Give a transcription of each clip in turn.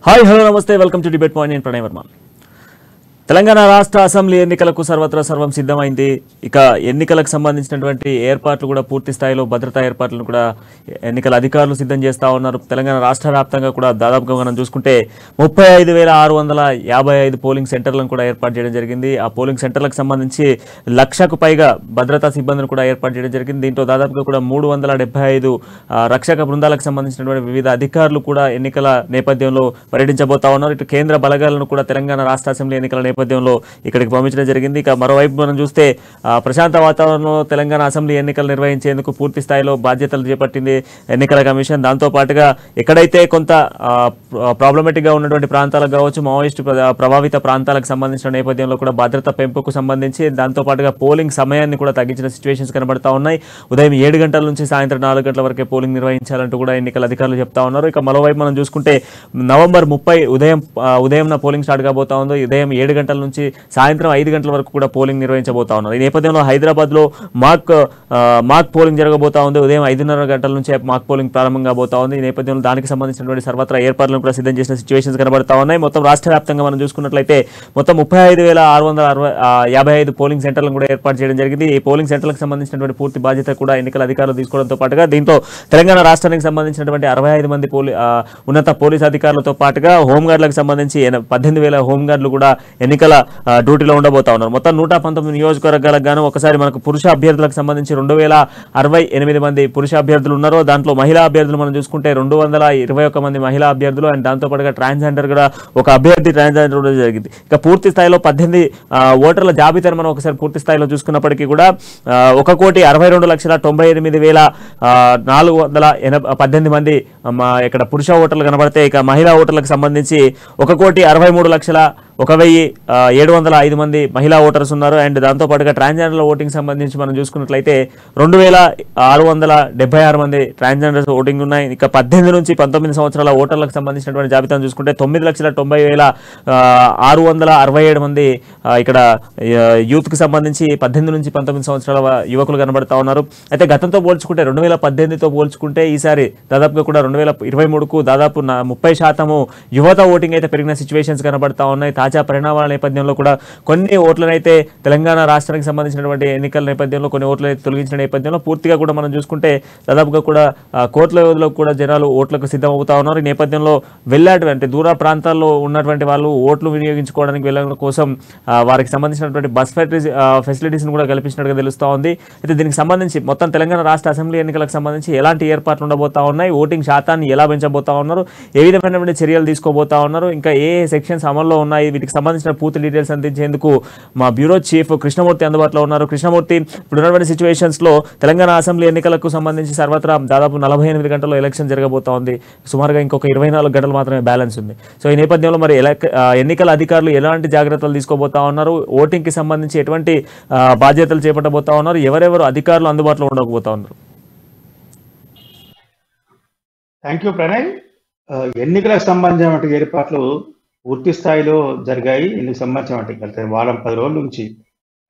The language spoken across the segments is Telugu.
హాయ్ హలో నమస్తే వెల్కమ్ టు డిబేట్ పాయింట్. నేను ప్రణయ్ వర్మ. తెలంగాణ రాష్ట్ర అసెంబ్లీ ఎన్నికలకు సర్వత్రా సర్వం సిద్ధమైంది. ఇక ఎన్నికలకు సంబంధించినటువంటి ఏర్పాట్లు కూడా పూర్తి స్థాయిలో భద్రతా ఏర్పాట్లను కూడా ఎన్నికల అధికారులు సిద్ధం చేస్తూ ఉన్నారు. తెలంగాణ రాష్ట్ర వ్యాప్తంగా కూడా దాదాపుగా మనం చూసుకుంటే 35,655 పోలింగ్ సెంటర్లను కూడా ఏర్పాటు చేయడం జరిగింది. ఆ పోలింగ్ సెంటర్లకు సంబంధించి 1,00,000కు పైగా భద్రతా సిబ్బందిని కూడా ఏర్పాటు చేయడం జరిగింది. దీంట్లో దాదాపుగా కూడా 375 రక్షక బృందాలకు సంబంధించినటువంటి వివిధ అధికారులు కూడా ఎన్నికల నేపథ్యంలో పర్యటించబోతా ఉన్నారు. ఇటు కేంద్ర బలగాలను కూడా తెలంగాణ రాష్ట్ర అసెంబ్లీ ఎన్నికల నేపథ్యంలో ఇక్కడికి పంపించడం జరిగింది. ఇక మరోవైపు మనం చూస్తే ప్రశాంత వాతావరణంలో తెలంగాణ అసెంబ్లీ ఎన్నికలు నిర్వహించేందుకు పూర్తి స్థాయిలో బాధ్యతలు చేపట్టింది ఎన్నికల కమిషన్. దాంతో పాటుగా ఎక్కడైతే కొంత ప్రాబ్లమేటిక్ గా ఉన్నటువంటి ప్రాంతాలకు కావచ్చు, మావోయిస్టు ప్రభావిత ప్రాంతాలకు సంబంధించిన నేపథ్యంలో కూడా భద్రత పెంపుకు సంబంధించి దాంతో పాటుగా పోలింగ్ సమయాన్ని కూడా తగ్గించిన సిచ్యువేషన్స్ కనబడతా ఉన్నాయి. ఉదయం 7 గంటల నుంచి సాయంత్రం 4 గంటల వరకే పోలింగ్ నిర్వహించాలంటూ కూడా ఎన్నికల అధికారులు చెప్తా ఉన్నారు. ఇక మరోవైపు మనం చూసుకుంటే నవంబర్ 30 ఉదయం పోలింగ్ స్టార్ట్ కాబోతా ఉంది. ఉదయం 7 గంటల నుంచి సాయంత్రం 5 గంటల వరకు కూడా పోలింగ్ నిర్వహించబోతా ఉన్నారు. ఈ నేపథ్యంలో హైదరాబాద్ లో మాక్ పోలింగ్ జరగబోతా ఉంది. ఉదయం 5:30 గంటల నుంచి మాక్ పోలింగ్ ప్రారంభం కాబోతా ఉంది. ఈ నేపథ్యంలో దానికి సంబంధించినటువంటి సర్వత్రా ఏర్పాట్లను కూడా సిద్ధం చేసిన సిచ్యువేషన్స్ కనబడతా ఉన్నాయి. మొత్తం రాష్ట్ర వ్యాప్తంగా మనం చూసుకున్నట్లయితే మొత్తం 35,655 పోలింగ్ సెంటర్లను కూడా ఏర్పాటు చేయడం జరిగింది. ఈ పోలింగ్ సెంటర్లకు సంబంధించినటువంటి పూర్తి బాధ్యత కూడా ఎన్నికల అధికారులు తీసుకోవడంతో పాటుగా దీంతో తెలంగాణ రాష్ట్రానికి సంబంధించినటువంటి 65 మంది ఉన్నత పోలీసు అధికారులతో పాటుగా హోంగార్డులకు సంబంధించి 18,000 హోంగార్డులు కూడా ఎన్నికల డ్యూటీలో ఉండబోతా ఉన్నారు. మొత్తం 119 నియోజకవర్గాలకు గాను ఒకసారి మనకు పురుష అభ్యర్థులకు సంబంధించి 2,068 మంది పురుష అభ్యర్థులు ఉన్నారు. దాంట్లో మహిళా అభ్యర్థులు మనం చూసుకుంటే 221 మంది మహిళా అభ్యర్థులు అండ్ దాంతో పాటుగా ట్రాన్స్జెండర్ కూడా ఒక అభ్యర్థి ట్రాన్స్జెండర్ కూడా జరిగింది. ఇక పూర్తి స్థాయిలో 18 ఓటర్ల జాబితాను మనం ఒకసారి పూర్తి స్థాయిలో చూసుకున్నప్పటికీ కూడా 1,62,98,418 మంది ఇక్కడ పురుష ఓటర్లు కనబడితే ఇక మహిళా ఓటర్లకు సంబంధించి 1,63,01,705 మంది మహిళా ఓటర్స్ ఉన్నారు. అండ్ దాంతో పాటుగా ట్రాన్స్జెండర్ల ఓటింగ్ సంబంధించి మనం చూసుకున్నట్లయితే 2,676 మంది ట్రాన్స్జెండర్స్ ఓటింగ్ ఉన్నాయి. ఇక 18 నుంచి 19 సంవత్సరాల ఓటర్లకు సంబంధించినటువంటి జాబితాను చూసుకుంటే 9,90,667 మంది ఇక్కడ యూత్ కి సంబంధించి 18 నుంచి 19 సంవత్సరాల యువకులు కనబడతా ఉన్నారు. అయితే గతంతో పోల్చుకుంటే 2018తో పోల్చుకుంటే ఈసారి దాదాపుగా కూడా 2023కు దాదాపు 30% యువత ఓటింగ్ అయితే పెరిగిన సిచ్యువేషన్స్ కనబడతా ఉన్నాయి. తాజా పరిణామాల నేపథ్యంలో కూడా కొన్ని ఓట్లనైతే తెలంగాణ రాష్ట్రానికి సంబంధించినటువంటి ఎన్నికల నేపథ్యంలో కొన్ని ఓట్లు తొలగించిన నేపథ్యంలో పూర్తిగా కూడా మనం చూసుకుంటే దాదాపుగా కూడా కోట్ల వ్యవధిలో కూడా జనాలు ఓట్లకు సిద్ధమవుతా ఉన్నారు. ఈ నేపథ్యంలో అంటే దూర ప్రాంతాల్లో ఉన్నటువంటి వాళ్ళు ఓట్లు వినియోగించుకోవడానికి వెళ్ళడం కోసం వారికి సంబంధించినటువంటి బస్ ఫెసిలిటీస్ని కూడా కల్పించినట్టుగా తెలుస్తూ ఉంది. అయితే దీనికి సంబంధించి మొత్తం తెలంగాణ రాష్ట్ర అసెంబ్లీ ఎన్నికలకు సంబంధించి ఎలాంటి ఏర్పాట్లు ఉండబోతా ఉన్నాయి, ఓటింగ్ శాతాన్ని ఎలా పెంచబోతా ఉన్నారు, ఏ విధమైనటువంటి చర్యలు తీసుకోబోతా ఉన్నారు, ఇంకా ఏ సెక్షన్స్ అమల్లో ఉన్నాయి, వీటికి సంబంధించిన పూర్తి డీటెయిల్స్ అందించేందుకు మా బ్యూరో చీఫ్ కృష్ణమూర్తి అందుబాటులో ఉన్నారు. కృష్ణమూర్తి, ఇప్పుడు ఉన్నటువంటి సిచ్యువేషన్స్ లో తెలంగాణ అసెంబ్లీ ఎన్నికలకు సంబంధించి సర్వత్రా దాదాపు 48 గంటల్లో ఎలక్షన్ జరగబోతా ఉంది. సుమారుగా ఇంకొక 24 గంటలు మాత్రమే బ్యాలెన్స్ ఉంది. సో ఈ నేపథ్యంలో మరి ఎన్నికల అధికారులు ఎలాంటి జాగ్రత్తలు తీసుకోబోతా ఉన్నారు, ఓటింగ్ కి సంబంధించి ఎటువంటి బాధ్యతలు చేపట్టబోతా ఉన్నారు, ఎవరెవరు అధికారులు అందుబాటులో ఉండకపోతా ఉన్నారు? Thank you Pranay. ఎన్నికలకు సంబంధించిన ఏర్పాట్లు పూర్తి స్థాయిలో జరిగాయి. ఇందుకు సంబంధించిన వారం 10 రోజుల నుంచి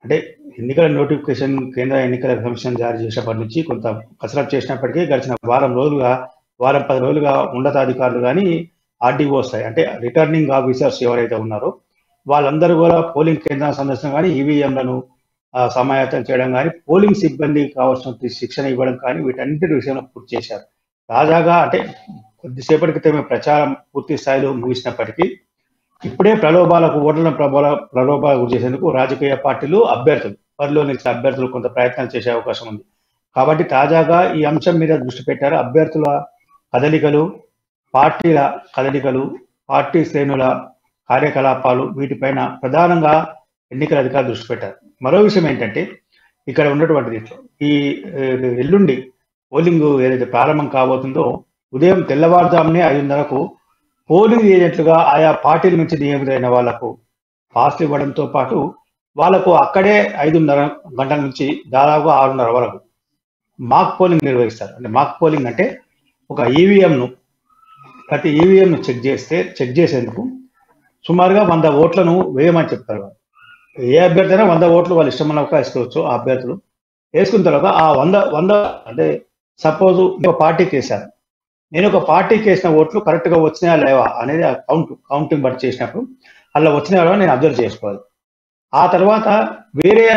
అంటే ఎన్నికల నోటిఫికేషన్ కేంద్ర ఎన్నికల కమిషన్ జారీ చేసినప్పటి నుంచి కొంత కసరత్తు చేసినప్పటికీ గడిచిన వారం 10 రోజులుగా ఉన్నతాధికారులు కానీ ఆర్డీఓస్ అంటే రిటర్నింగ్ ఆఫీసర్స్ ఎవరైతే ఉన్నారో వాళ్ళందరూ కూడా పోలింగ్ కేంద్రాల సందర్శన కానీ ఈవీఎంలను సమాయత్తం చేయడం కానీ పోలింగ్ సిబ్బందికి కావాల్సిన శిక్షణ ఇవ్వడం కానీ వీటన్నిటి విషయంలో పూర్తి చేశారు. తాజాగా అంటే కొద్దిసేపటి క్రితమే ప్రచారం పూర్తి స్థాయిలో ముగిసినప్పటికీ ఇప్పుడే ఓట్ల ప్రలోభాలకు గురి చేసేందుకు రాజకీయ పార్టీలు బరిలో నిలిచిన అభ్యర్థులు కొంత ప్రయత్నాలు చేసే అవకాశం ఉంది. కాబట్టి తాజాగా ఈ అంశం మీద దృష్టి పెట్టారు. అభ్యర్థుల కదలికలు, పార్టీల కదలికలు, పార్టీ శ్రేణుల కార్యకలాపాలు వీటిపైన ప్రధానంగా ఎన్నికల అధికారులు దృష్టి పెట్టారు. మరో విషయం ఏంటంటే ఇక్కడ ఉన్నటువంటి దీంట్లో ఈ ఎల్లుండి పోలింగ్ ఏదైతే ప్రారంభం కాబోతుందో ఉదయం తెల్లవారుజామునే 5:30కు పోలింగ్ ఏజెంట్లుగా ఆయా పార్టీల నుంచి నియమితులైన వాళ్లకు పాస్లు ఇవ్వడంతో పాటు వాళ్లకు అక్కడే 5:30 గంటల నుంచి దాదాపు 6:30 వరకు మాక్ పోలింగ్ నిర్వహిస్తారు. అంటే మాక్ పోలింగ్ అంటే ఒక ప్రతి ఈవీఎంను చెక్ చేసేందుకు సుమారుగా 100 ఓట్లను వేయమని చెప్తారు. ఏ అభ్యర్థి అయినా 100 ఓట్లు వాళ్ళు ఇష్టమైన వేసుకోవచ్చు. ఆ అభ్యర్థులు వేసుకున్న తర్వాత ఆ 100 అంటే సపోజ్ ఒక పార్టీకి వేశారు, నేను ఒక పార్టీకి వేసిన ఓట్లు కరెక్ట్గా వచ్చినాయా లేవా అనేది ఆ కౌంటింగ్ బట్టి చేసినప్పుడు అలా వచ్చినాయా లేవా నేను అబ్జర్వ్ చేసుకోవాలి. ఆ తర్వాత వేరే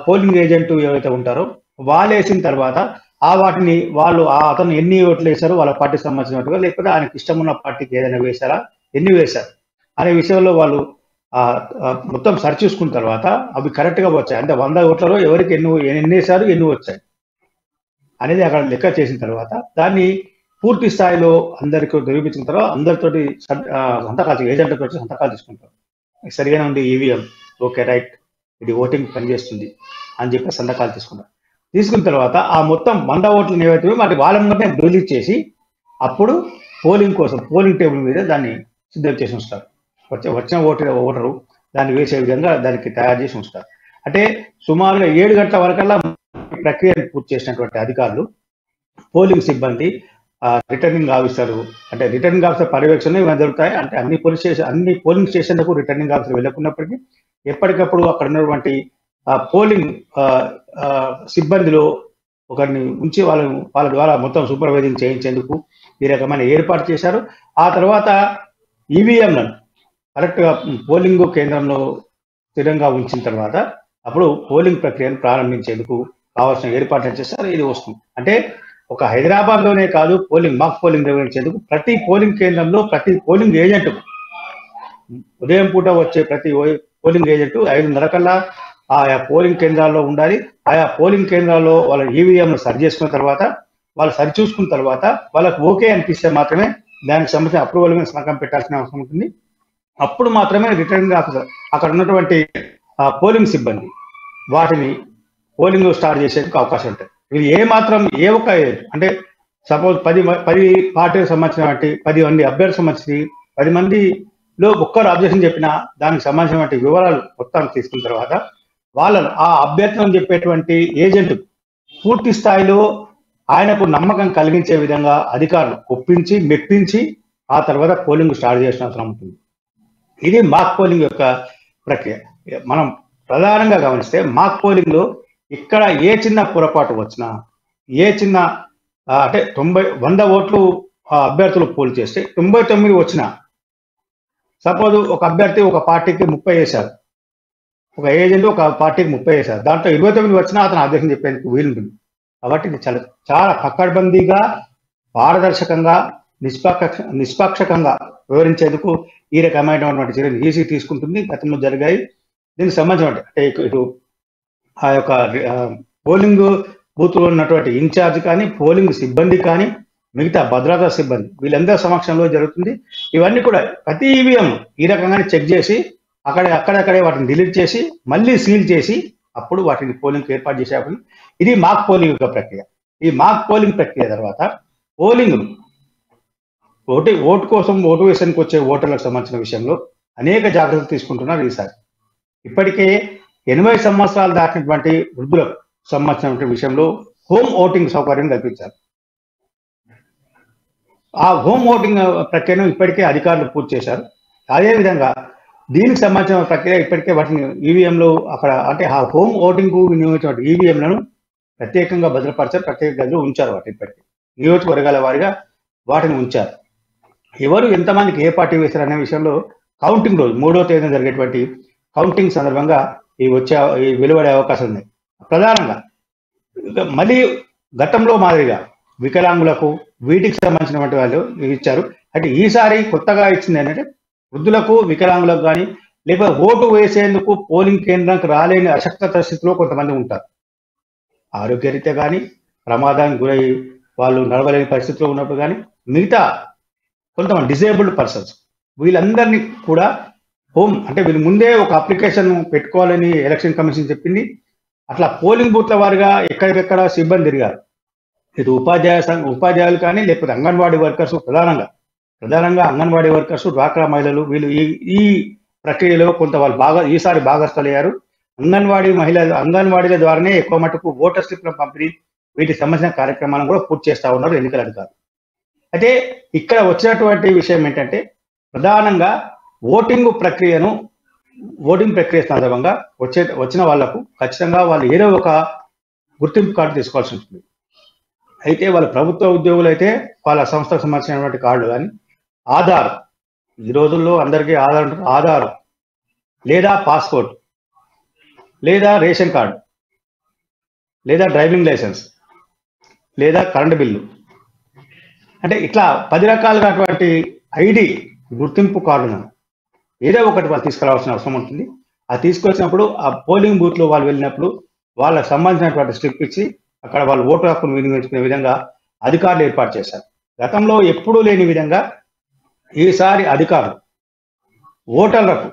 పోలింగ్ ఏజెంట్ ఎవరైతే ఉంటారో వాళ్ళు వేసిన తర్వాత వాటిని వాళ్ళు అతను ఎన్ని ఓట్లు వేశారు వాళ్ళ పార్టీకి సంబంధించినట్టుగా, లేకపోతే ఆయనకి ఇష్టం ఉన్న పార్టీకి ఏదైనా వేశారా, ఎన్ని వేశారు అనే విషయంలో వాళ్ళు మొత్తం సరి చూసుకున్న తర్వాత అవి కరెక్ట్గా వచ్చాయి. అంటే 100 ఓట్లలో ఎవరికి ఎన్ని వేశారు, ఎన్ని వచ్చాయి అనేది అక్కడ లెక్క చేసిన తర్వాత దాన్ని పూర్తి స్థాయిలో అందరికీ నిరూపించిన తర్వాత అందరితోటి సంతకాలు ఏజెంట్లతో సంతకాలు తీసుకుంటారు. సరిగానే ఉంది ఈవీఎం, ఓకే రైట్, ఇది ఓటింగ్ పనిచేస్తుంది అని చెప్పి సంతకాలు తీసుకుంటారు. తీసుకున్న తర్వాత ఆ మొత్తం 100 ఓట్లు ఏవైతే మరి వాళ్ళ ముందే రిలీజ్ చేసి అప్పుడు పోలింగ్ కోసం పోలింగ్ టేబుల్ మీద దాన్ని సిద్ధం చేసి ఉంచుతారు. వచ్చిన ఓటరు దాన్ని వేసే విధంగా దానికి తయారు చేసి ఉంచుతారు. అంటే సుమారుగా 7 గంటల వరకల్లా ప్రక్రియను పూర్తి చేసినటువంటి అధికారులు, పోలింగ్ సిబ్బంది, రిటర్నింగ్ ఆఫీసర్లు, అంటే రిటర్నింగ్ ఆఫీసర్ పర్యవేక్షణ ఇవన్నీ జరుగుతాయి. అంటే అన్ని పోలింగ్ స్టేషన్లకు రిటర్నింగ్ ఆఫీసర్ వెళ్ళకున్నప్పటికీ ఎప్పటికప్పుడు అక్కడ ఉన్నటువంటి పోలింగ్ సిబ్బందిలో ఒకరిని ఉంచి వాళ్ళ ద్వారా మొత్తం సూపర్వైజింగ్ చేయించేందుకు ఈ రకమైన ఏర్పాటు చేశారు. ఆ తర్వాత ఈవీఎంలను కరెక్ట్గా పోలింగ్ కేంద్రంలో స్థిరంగా ఉంచిన తర్వాత అప్పుడు పోలింగ్ ప్రక్రియను ప్రారంభించేందుకు కావాల్సిన ఏర్పాట్లు చేస్తారు. ఇది వస్తుంది. అంటే ఒక హైదరాబాద్లోనే కాదు, మాక్ పోలింగ్ నిర్వహించేందుకు ప్రతి పోలింగ్ కేంద్రంలో ప్రతి పోలింగ్ ఏజెంట్ ఉదయం పూట వచ్చే ప్రతి పోలింగ్ ఏజెంట్ 5:30 కల్లా ఆయా పోలింగ్ కేంద్రాల్లో ఉండాలి. ఆయా పోలింగ్ కేంద్రాల్లో వాళ్ళ ఈవీఎంను సరి చేసుకున్న తర్వాత, వాళ్ళు సరి చూసుకున్న తర్వాత వాళ్ళకు ఓకే అనిపిస్తే మాత్రమే దానికి సంబంధించిన అప్రూవల్ మీద సంతకం పెట్టాల్సిన అవసరం ఉంటుంది. అప్పుడు మాత్రమే రిటర్నింగ్ ఆఫీసర్ అక్కడ ఉన్నటువంటి పోలింగ్ సిబ్బంది వాటిని పోలింగ్ స్టార్ట్ చేసేందుకు అవకాశం ఉంటుంది. ఇది ఏ ఒక్క అంటే సపోజ్ 10 పార్టీలకు సంబంధించినటువంటి 10 మంది అభ్యర్థులకు సంబంధించి 10 మందిలో ఒక్కరు అబ్జెక్షన్ చెప్పినా దానికి సంబంధించినటువంటి వివరాలు మొత్తం తీసుకున్న తర్వాత వాళ్ళను ఆ అభ్యర్థులను చెప్పేటువంటి ఏజెంట్ పూర్తి స్థాయిలో ఆయనకు నమ్మకం కలిగించే విధంగా అధికారులు ఒప్పించి మెప్పించి ఆ తర్వాత పోలింగ్ స్టార్ట్ చేసిన అవసరం ఉంటుంది. ఇది మాక్ పోలింగ్ యొక్క ప్రక్రియ. మనం ప్రధానంగా గమనిస్తే మాక్ పోలింగ్ లో ఇక్కడ ఏ చిన్న పొరపాటు వచ్చినా, ఏ చిన్న అంటే 100 ఓట్లు అభ్యర్థులు పోల్ చేస్తే 99 వచ్చినా, సపోజ్ ఒక అభ్యర్థి ఒక పార్టీకి 30 వేశారు, ఒక ఏజెంట్ ఒక పార్టీకి 30 వేశారు, దాంట్లో 29 వచ్చినా అతను అధ్యక్షం చెప్పేందుకు వీలుంటుంది. కాబట్టి ఇది చాలా పకడ్బందీగా, పారదర్శకంగా, నిష్పాక్షకంగా వివరించేందుకు ఈ రకమైనటువంటి చర్యలు ఈసీ తీసుకుంటుంది. గతంలో జరిగాయి. దీనికి సంబంధించిన అంటే ఇటు ఆ యొక్క పోలింగ్ బూత్లో ఉన్నటువంటి ఇన్ఛార్జ్ కానీ, పోలింగ్ సిబ్బంది కానీ, మిగతా భద్రతా సిబ్బంది వీళ్ళందరి సమక్షంలో జరుగుతుంది. ఇవన్నీ కూడా ప్రతి ఈవీఎం ఈ రకంగానే చెక్ చేసి అక్కడక్కడే వాటిని డిలీట్ చేసి మళ్ళీ సీల్ చేసి అప్పుడు వాటిని పోలింగ్ ఏర్పాటు చేసేప్పుడు ఇది మాక్ పోలింగ్ యొక్క ప్రక్రియ. ఈ మాక్ పోలింగ్ ప్రక్రియ తర్వాత పోలింగ్ ఓటు కోసం ఓటు వేసానికి వచ్చే ఓటర్లకు సంబంధించిన విషయంలో అనేక జాగ్రత్తలు తీసుకుంటున్నారు ఈసారి. ఇప్పటికే 80 సంవత్సరాలు దాటినటువంటి వృద్ధులకు సంబంధించిన విషయంలో హోమ్ ఓటింగ్ సౌకర్యం కల్పించారు. ఆ హోమ్ ఓటింగ్ ప్రక్రియను ఇప్పటికే అధికారులు పూర్తి చేశారు. అదేవిధంగా దీనికి సంబంధించిన ప్రక్రియ ఇప్పటికే వాటిని ఈవీఎంలు అక్కడ అంటే ఆ హోమ్ ఓటింగ్ కు వినియోగించిన ఈవీఎంలను ప్రత్యేకంగా భద్రపరిచారు, ప్రత్యేక గదిలో ఉంచారు. వాటి ఇప్పటికీ నియోజకవర్గాల వారిగా వాటిని ఉంచారు. ఎవరు ఎంతమందికి ఏ పార్టీ వేశారు అనే విషయంలో కౌంటింగ్ రోజు 3వ తేదీన జరిగేటువంటి కౌంటింగ్ సందర్భంగా ఈ వెలువడే అవకాశం ఉంది. ప్రధానంగా మళ్ళీ గతంలో మాదిరిగా వికలాంగులకు వీటికి సంబంధించినటువంటి వాళ్ళు ఇచ్చారు. అంటే ఈసారి కొత్తగా ఇచ్చింది ఏంటంటే వృద్ధులకు, వికలాంగులకు కానీ లేకపోతే ఓటు వేసేందుకు పోలింగ్ కేంద్రానికి రాలేని అశక్త స్థితిలో కొంతమంది ఉంటారు. ఆరోగ్యరీత్యా కానీ, ప్రమాదానికి గురై వాళ్ళు నడవలేని పరిస్థితిలో ఉన్నప్పుడు కానీ, మిగతా కొంతమంది డిజేబుల్డ్ పర్సన్స్ వీళ్ళందరినీ కూడా అంటే వీళ్ళు ముందే ఒక అప్లికేషన్ పెట్టుకోవాలని ఎలక్షన్ కమిషన్ చెప్పింది. అట్లా పోలింగ్ బూత్ల వారిగా ఎక్కడికెక్కడ సిబ్బంది తిరిగారు. ఇది ఉపాధ్యాయులు కానీ లేకపోతే అంగన్వాడీ వర్కర్స్, ప్రధానంగా అంగన్వాడీ వర్కర్స్, డ్వాక్రా మహిళలు వీళ్ళు ఈ ప్రక్రియలో కొంత వాళ్ళు ఈసారి భాగస్థులయ్యారు. అంగన్వాడీల ద్వారానే ఎక్కువ మటుకు ఓటర్ స్లిప్ల పంపిణీ వీటికి సంబంధించిన కార్యక్రమాలను కూడా పూర్తి చేస్తూ ఉన్నారు ఎన్నికల అధికారులు. అయితే ఇక్కడ వచ్చినటువంటి విషయం ఏంటంటే ప్రధానంగా ఓటింగ్ ప్రక్రియ సందర్భంగా వచ్చిన వాళ్లకు ఖచ్చితంగా వాళ్ళు ఏదో ఒక గుర్తింపు కార్డు తీసుకోవాల్సి ఉంటుంది. అయితే వాళ్ళ ప్రభుత్వ ఉద్యోగులు అయితే వాళ్ళ సంస్థకు సంబంధించినటువంటి కార్డు కానీ ఆధార్, ఈ రోజుల్లో అందరికీ ఆధార్ ఉంటుంది. ఆధార్ లేదా పాస్పోర్ట్ లేదా రేషన్ కార్డు లేదా డ్రైవింగ్ లైసెన్స్ లేదా కరెంటు బిల్లు, అంటే ఇట్లా 10 రకాలుగా అటువంటి ఐడి గుర్తింపు కార్డును ఏదో ఒకటి వాళ్ళు తీసుకురావాల్సిన అవసరం ఉంటుంది. అది తీసుకొచ్చినప్పుడు ఆ పోలింగ్ బూత్లో వాళ్ళు వెళ్ళినప్పుడు వాళ్ళకి సంబంధించినటువంటి స్లిప్ ఇచ్చి అక్కడ వాళ్ళు ఓటు హక్కును వినియోగించుకునే విధంగా అధికారులు ఏర్పాటు చేశారు. గతంలో ఎప్పుడూ లేని విధంగా ఈసారి అధికారులు ఓటర్లకు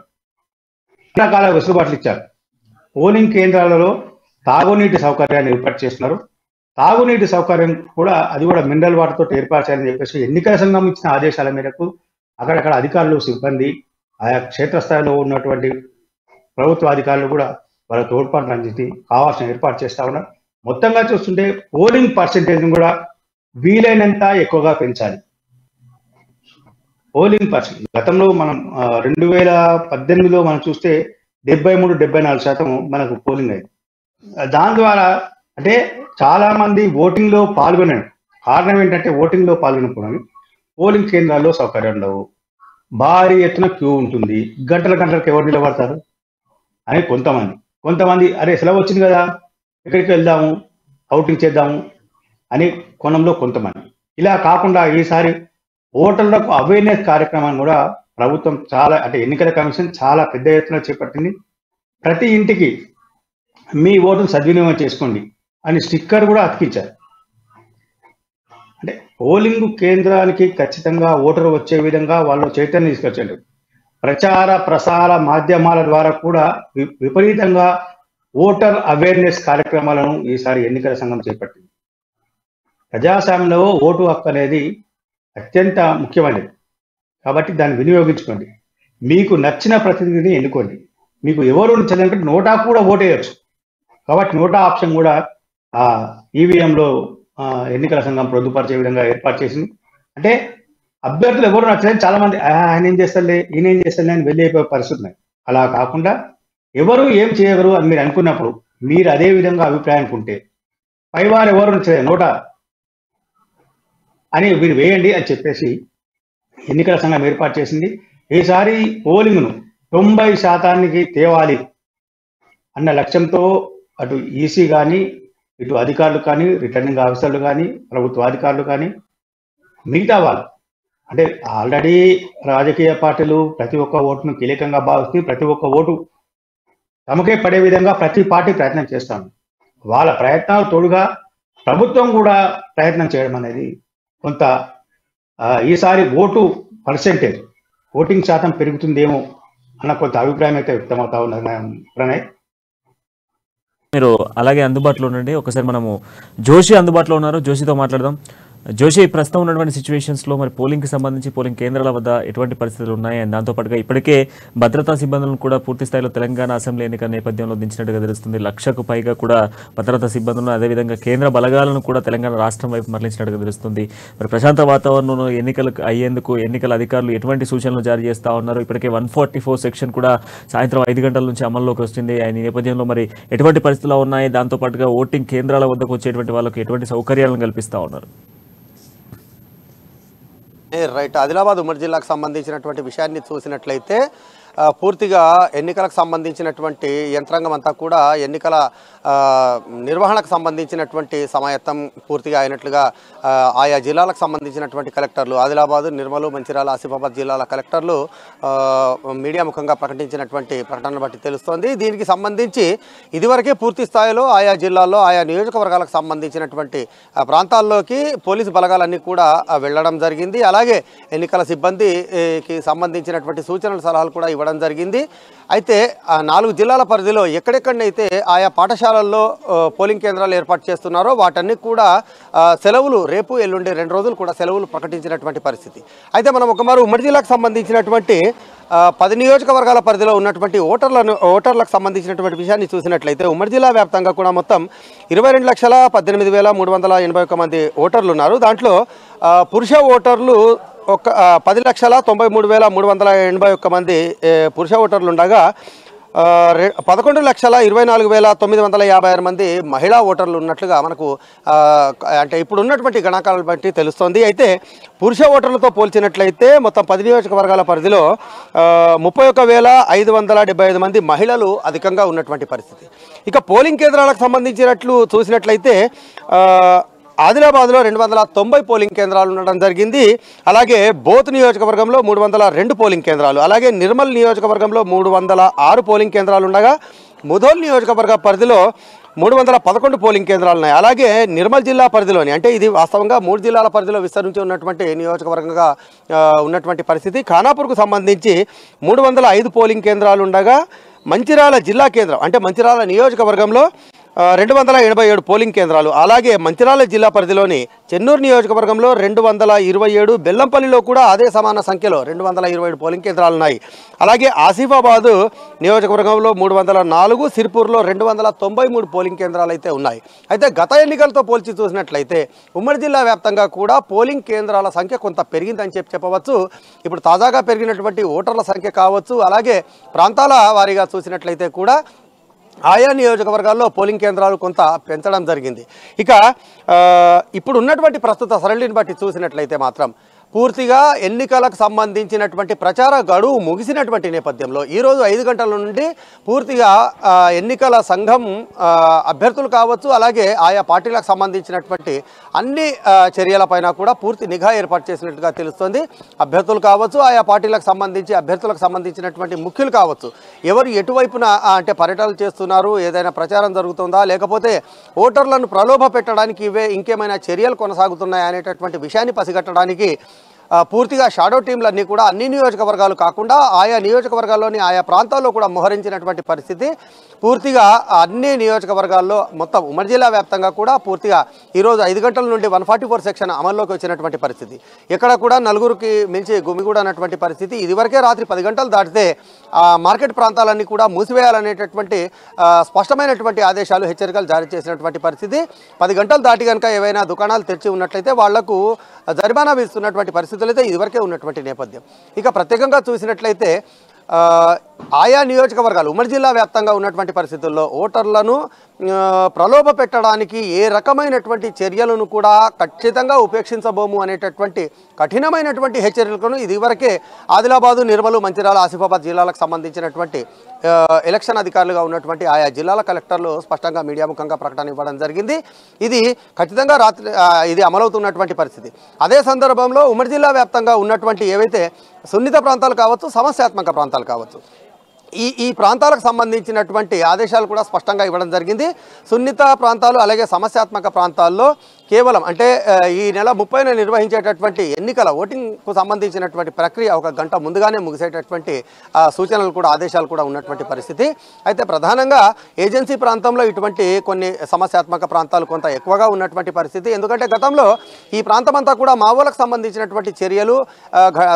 రకాల వెసులుబాట్లు ఇచ్చారు. పోలింగ్ కేంద్రాలలో తాగునీటి సౌకర్యాన్ని ఏర్పాటు చేస్తున్నారు. తాగునీటి సౌకర్యం కూడా అది కూడా మినరల్ వాటర్తో ఏర్పాటు చేయాలని చెప్పేసి ఎన్నికల సంఘం ఇచ్చిన ఆదేశాల మేరకు అక్కడక్కడ అధికారులు, సిబ్బంది, ఆయా క్షేత్రస్థాయిలో ఉన్నటువంటి ప్రభుత్వ అధికారులు కూడా వాళ్ళ తోడ్పాటు అందించి కావాల్సిన ఏర్పాటు చేస్తా ఉన్నారు. మొత్తంగా చూస్తుంటే పోలింగ్ పర్సెంటేజ్ని కూడా వీలైనంత ఎక్కువగా పెంచాలి. పోలింగ్ పర్సెంట్ గతంలో మనం 2018లో మనం చూస్తే 73-74% మనకు పోలింగ్ అయింది. దాని ద్వారా అంటే చాలా మంది ఓటింగ్లో పాల్గొనారు. కారణం ఏంటంటే ఓటింగ్లో పాల్గొనకపోవడం, పోలింగ్ కేంద్రాల్లో సౌకర్యం ఉండవు, భారీ ఎత్తున క్యూ ఉంటుంది, గంటలకు ఎవరు నిలబడతారు అని కొంతమంది అరే సెలవు వచ్చింది కదా ఎక్కడికి వెళ్దాము, అవుటింగ్ చేద్దాము అని కోణంలో కొంతమంది. ఇలా కాకుండా ఈసారి ఓటర్లకు అవేర్నెస్ కార్యక్రమాన్ని కూడా ప్రభుత్వం చాలా, అంటే ఎన్నికల కమిషన్ చాలా పెద్ద ఎత్తున చేపట్టింది. ప్రతి ఇంటికి మీ ఓటును సద్వినియోగం చేసుకోండి అని స్టిక్కర్ కూడా అతికించారు. అంటే పోలింగ్ కేంద్రానికి ఖచ్చితంగా ఓటరు వచ్చే విధంగా వాళ్ళు చైతన్యం తీసుకొచ్చారు. ప్రచార ప్రసార మాధ్యమాల ద్వారా కూడా విపరీతంగా ఓటర్ అవేర్నెస్ కార్యక్రమాలను ఈసారి ఎన్నికల సంఘం చేపట్టింది. ప్రజాస్వామ్యంలో ఓటు హక్కు అనేది అత్యంత ముఖ్యమైనది కాబట్టి దాన్ని వినియోగించుకోండి. మీకు నచ్చిన ప్రతినిధిని ఎన్నుకోండి. మీకు ఎవరు నచ్చదంటే నోటా కూడా ఓటేయచ్చు. కాబట్టి నోటా ఆప్షన్ కూడా ఈవీఎంలో ఎన్నికల సంఘం పొందుపరిచే విధంగా ఏర్పాటు చేసింది. అంటే అభ్యర్థులు ఎవరు నచ్చలేదు, చాలా మంది ఆయన ఏం చేస్తారులే, ఈయన ఏం చేస్తారులే అని వెళ్ళి అయిపోయే పరిస్థితి ఉన్నాయి. అలా కాకుండా ఎవరు ఏం చేయగలరు అని మీరు అనుకున్నప్పుడు మీరు అదే విధంగా అభిప్రాయానికి ఉంటే పైవారు ఎవరు నచ్చలేదు నోటా అని మీరు వేయండి అని చెప్పేసి ఎన్నికల సంఘం ఏర్పాటు చేసింది. ఈసారి పోలింగ్ను 90% తేవాలి అన్న లక్ష్యంతో అటు ఈసీ కానీ, ఇటు అధికారులు కానీ, రిటర్నింగ్ ఆఫీసర్లు కానీ, ప్రభుత్వ అధికారులు కానీ, మిగతా వాళ్ళు అంటే ఆల్రెడీ రాజకీయ పార్టీలు ప్రతి ఒక్క ఓటును కీలకంగా భావిస్తూ ప్రతి ఒక్క ఓటు తమకే పడే విధంగా ప్రతి పార్టీ ప్రయత్నం చేస్తాను. వాళ్ళ ప్రయత్నాలు తోడుగా ప్రభుత్వం కూడా ప్రయత్నం చేయడం అనేది కొంత ఈసారి పర్సెంటేజ్ ఓటింగ్ శాతం పెరుగుతుందేమో అన్న కొంత అభిప్రాయం అయితే వ్యక్తమవుతా ఉన్నది. ప్రణయ్, మీరు అలాగే అందుబాటులో ఉండండి. ఒకసారి మనము జోషి అందుబాటులో ఉన్నారు, జోషితో మాట్లాడదాం. జోషి, ప్రస్తుతం ఉన్నటువంటి సిచ్యువేషన్స్లో మరి పోలింగ్కి సంబంధించి పోలింగ్ కేంద్రాల వద్ద ఎటువంటి పరిస్థితులు ఉన్నాయి, దాంతోపాటుగా ఇప్పటికే భద్రతా సిబ్బందులను కూడా పూర్తి స్థాయిలో తెలంగాణ అసెంబ్లీ ఎన్నికల నేపథ్యంలో దించినట్టుగా తెలుస్తుంది. 1,00,000కు పైగా కూడా భద్రతా సిబ్బందులను, అదేవిధంగా కేంద్ర బలగాలను కూడా తెలంగాణ రాష్ట్రం వైపు మరలించినట్టుగా తెలుస్తుంది. మరి ప్రశాంత వాతావరణంలో ఎన్నికలు అయ్యేందుకు ఎన్నికల అధికారులు ఎటువంటి సూచనలు జారీ చేస్తూ ఉన్నారు? ఇప్పటికే 144 సెక్షన్ కూడా సాయంత్రం 5 గంటల నుంచి అమల్లోకి వస్తుంది. ఈ నేపథ్యంలో మరి ఎటువంటి పరిస్థితులు ఉన్నాయి, దాంతోపాటుగా ఓటింగ్ కేంద్రాల వద్దకు వచ్చేటువంటి వాళ్ళకు ఎటువంటి సౌకర్యాలను కల్పిస్తూ ఉన్నారు? రైట్, ఆదిలాబాద్ ఉమ్మడి జిల్లాకు సంబంధించినటువంటి విషయాన్ని చూసినట్లయితే పూర్తిగా ఎన్నికలకు సంబంధించినటువంటి యంత్రాంగం అంతా కూడా ఎన్నికల నిర్వహణకు సంబంధించినటువంటి సమాయత్తం పూర్తిగా అయినట్లుగా ఆయా జిల్లాలకు సంబంధించినటువంటి కలెక్టర్లు, ఆదిలాబాద్, నిర్మల్, మంచిర్యాల, ఆసిఫాబాద్ జిల్లాల కలెక్టర్లు మీడియా ముఖంగా ప్రకటించినటువంటి ప్రకటనను బట్టి తెలుస్తోంది. దీనికి సంబంధించి ఇదివరకే పూర్తి స్థాయిలో ఆయా జిల్లాల్లో ఆయా నియోజకవర్గాలకు సంబంధించినటువంటి ప్రాంతాల్లోకి పోలీసు బలగాలన్నీ కూడా వెళ్ళడం జరిగింది. అలాగే ఎన్నికల సిబ్బందికి సంబంధించినటువంటి సూచనలు, సలహాలు కూడా ఇవ్వడం జరిగింది. అయితే 4 జిల్లాల పరిధిలో ఎక్కడెక్కడైతే ఆయా పాఠశాలల్లో పోలింగ్ కేంద్రాలు ఏర్పాటు చేస్తున్నారో వాటన్ని కూడా సెలవులు రేపు ఎల్లుండి 2 రోజులు కూడా సెలవులు ప్రకటించినటువంటి పరిస్థితి. అయితే మనం ఒకమారు ఉమ్మడి జిల్లాకు సంబంధించినటువంటి 10 నియోజకవర్గాల పరిధిలో ఉన్నటువంటి ఓటర్లకు సంబంధించినటువంటి విషయాన్ని చూసినట్లయితే ఉమ్మడి జిల్లా వ్యాప్తంగా కూడా మొత్తం 22,18,381 మంది ఓటర్లు ఉన్నారు. దాంట్లో పురుష ఓటర్లు 10,93,381 మంది పురుష ఓటర్లు ఉండగా 11,24,956 మంది మహిళా ఓటర్లు ఉన్నట్లుగా మనకు అంటే ఇప్పుడు ఉన్నటువంటి గణాంకాలను బట్టి తెలుస్తోంది. అయితే పురుష ఓటర్లతో పోల్చినట్లయితే మొత్తం 10 నియోజకవర్గాల పరిధిలో 31,575 మంది మహిళలు అధికంగా ఉన్నటువంటి పరిస్థితి. ఇక పోలింగ్ కేంద్రాలకు సంబంధించినట్లు చూసినట్లయితే ఆదిలాబాద్లో 290 పోలింగ్ కేంద్రాలు ఉండడం జరిగింది. అలాగే బోత్ నియోజకవర్గంలో 302 పోలింగ్ కేంద్రాలు, అలాగే నిర్మల్ నియోజకవర్గంలో 306 పోలింగ్ కేంద్రాలు ఉండగా ముధోల్ నియోజకవర్గ పరిధిలో 311 పోలింగ్ కేంద్రాలు ఉన్నాయి. అలాగే నిర్మల్ జిల్లా పరిధిలోని, అంటే ఇది వాస్తవంగా 3 జిల్లాల పరిధిలో విస్తరించి ఉన్నటువంటి నియోజకవర్గంగా ఉన్నటువంటి పరిస్థితి. ఖానాపూర్కు సంబంధించి 305 పోలింగ్ కేంద్రాలు ఉండగా మంచిర్యాల జిల్లా కేంద్రం అంటే మంచిర్యాల నియోజకవర్గంలో 287 పోలింగ్ కేంద్రాలు, అలాగే మంచిర్యాల జిల్లా పరిధిలోని చెన్నూరు నియోజకవర్గంలో 227, బెల్లంపల్లిలో కూడా అదే సమాన సంఖ్యలో 227 పోలింగ్ కేంద్రాలు ఉన్నాయి. అలాగే ఆసిఫాబాదు నియోజకవర్గంలో 304, సిర్పూర్లో 293 పోలింగ్ కేంద్రాలు అయితే ఉన్నాయి. అయితే గత ఎన్నికలతో పోల్చి చూసినట్లయితే ఉమ్మడి జిల్లా వ్యాప్తంగా కూడా పోలింగ్ కేంద్రాల సంఖ్య కొంత పెరిగిందని చెప్పవచ్చు. ఇప్పుడు తాజాగా పెరిగినటువంటి ఓటర్ల సంఖ్య కావచ్చు, అలాగే ప్రాంతాల వారీగా చూసినట్లయితే కూడా ఆయా నియోజకవర్గాల్లో పోలింగ్ కేంద్రాలు కొంత పెంచడం జరిగింది. ఇక ఇప్పుడు ఉన్నటువంటి ప్రస్తుత సరళిని బట్టి చూసినట్లయితే మాత్రం పూర్తిగా ఎన్నికలకు సంబంధించినటువంటి ప్రచార గడువు ముగిసినటువంటి నేపథ్యంలో ఈరోజు 5 గంటల నుండి పూర్తిగా ఎన్నికల సంఘం అభ్యర్థులు కావచ్చు, అలాగే ఆయా పార్టీలకు సంబంధించినటువంటి అన్ని చర్యలపైన కూడా పూర్తి నిఘా ఏర్పాటు చేసినట్టుగా తెలుస్తోంది. అభ్యర్థులు కావచ్చు, ఆయా పార్టీలకు సంబంధించి అభ్యర్థులకు సంబంధించినటువంటి ముఖ్యులు కావచ్చు, ఎవరు ఎటువైపున అంటే పర్యటనలు చేస్తున్నారు, ఏదైనా ప్రచారం జరుగుతుందా, లేకపోతే ఓటర్లను ప్రలోభ పెట్టడానికి ఇంకేమైనా చర్యలు కొనసాగుతున్నాయా అనేటటువంటి విషయాన్ని పసిగట్టడానికి పూర్తిగా షాడో టీంలన్నీ కూడా అన్ని నియోజకవర్గాలు కాకుండా ఆయా నియోజకవర్గాల్లోని ఆయా ప్రాంతాల్లో కూడా మోహరించినటువంటి పరిస్థితి. పూర్తిగా అన్ని నియోజకవర్గాల్లో మొత్తం ఉమ్మడి జిల్లా వ్యాప్తంగా కూడా పూర్తిగా ఈరోజు 5 గంటల నుండి 144 సెక్షన్ అమల్లోకి వచ్చినటువంటి పరిస్థితి. ఎక్కడ కూడా 4గురికి మించి గుమిగూడనటువంటి పరిస్థితి. ఇదివరకే రాత్రి 10 గంటలు దాటితే మార్కెట్ ప్రాంతాలన్నీ కూడా మూసివేయాలనేటటువంటి స్పష్టమైనటువంటి ఆదేశాలు, హెచ్చరికలు జారీ చేసినటువంటి పరిస్థితి. 10 గంటలు దాటి కనుక ఏవైనా దుకాణాలు తెరిచి ఉన్నట్లయితే వాళ్లకు జరిమానా విస్తున్నటువంటి పరిస్థితులు అయితే ఇదివరకే ఉన్నటువంటి నేపథ్యం. ఇక ప్రత్యేకంగా చూసినట్లయితే ఆయా నియోజకవర్గాలు ఉమ్మడి జిల్లా వ్యాప్తంగా ఉన్నటువంటి పరిస్థితుల్లో ఓటర్లను ప్రలోభ పెట్టడానికి ఏ రకమైనటువంటి చర్యలను కూడా ఖచ్చితంగా ఉపేక్షించబోము అనేటటువంటి కఠినమైనటువంటి హెచ్చరికలను ఇదివరకే ఆదిలాబాదు, నిర్మల్, మంచిర్యాల, ఆసిఫాబాద్ జిల్లాలకు సంబంధించినటువంటి ఎలక్షన్ అధికారులుగా ఉన్నటువంటి ఆయా జిల్లాల కలెక్టర్లు స్పష్టంగా మీడియా ముఖంగా ప్రకటన ఇవ్వడం జరిగింది. ఇది ఖచ్చితంగా ఇది అమలవుతున్నటువంటి పరిస్థితి. అదే సందర్భంలో ఉమ్మడి జిల్లా వ్యాప్తంగా ఉన్నటువంటి ఏవైతే సున్నిత ప్రాంతాలు కావచ్చు, సమస్యాత్మక ప్రాంతాలు కావచ్చు, ఈ ప్రాంతాలకు సంబంధించినటువంటి ఆదేశాలు కూడా స్పష్టంగా ఇవ్వడం జరిగింది. సున్నిత ప్రాంతాలు అలాగే సమస్యాత్మక ప్రాంతాల్లో కేవలం అంటే ఈ నెల 30న నిర్వహించేటటువంటి ఎన్నికల ఓటింగ్కు సంబంధించినటువంటి ప్రక్రియ 1 గంట ముందుగానే ముగిసేటటువంటి సూచనలు కూడా, ఆదేశాలు కూడా ఉన్నటువంటి పరిస్థితి. అయితే ప్రధానంగా ఏజెన్సీ ప్రాంతంలో ఇటువంటి కొన్ని సమస్యాత్మక ప్రాంతాలు కొంత ఎక్కువగా ఉన్నటువంటి పరిస్థితి. ఎందుకంటే గతంలో ఈ ప్రాంతం అంతా కూడా మావోలకు సంబంధించినటువంటి చర్యలు,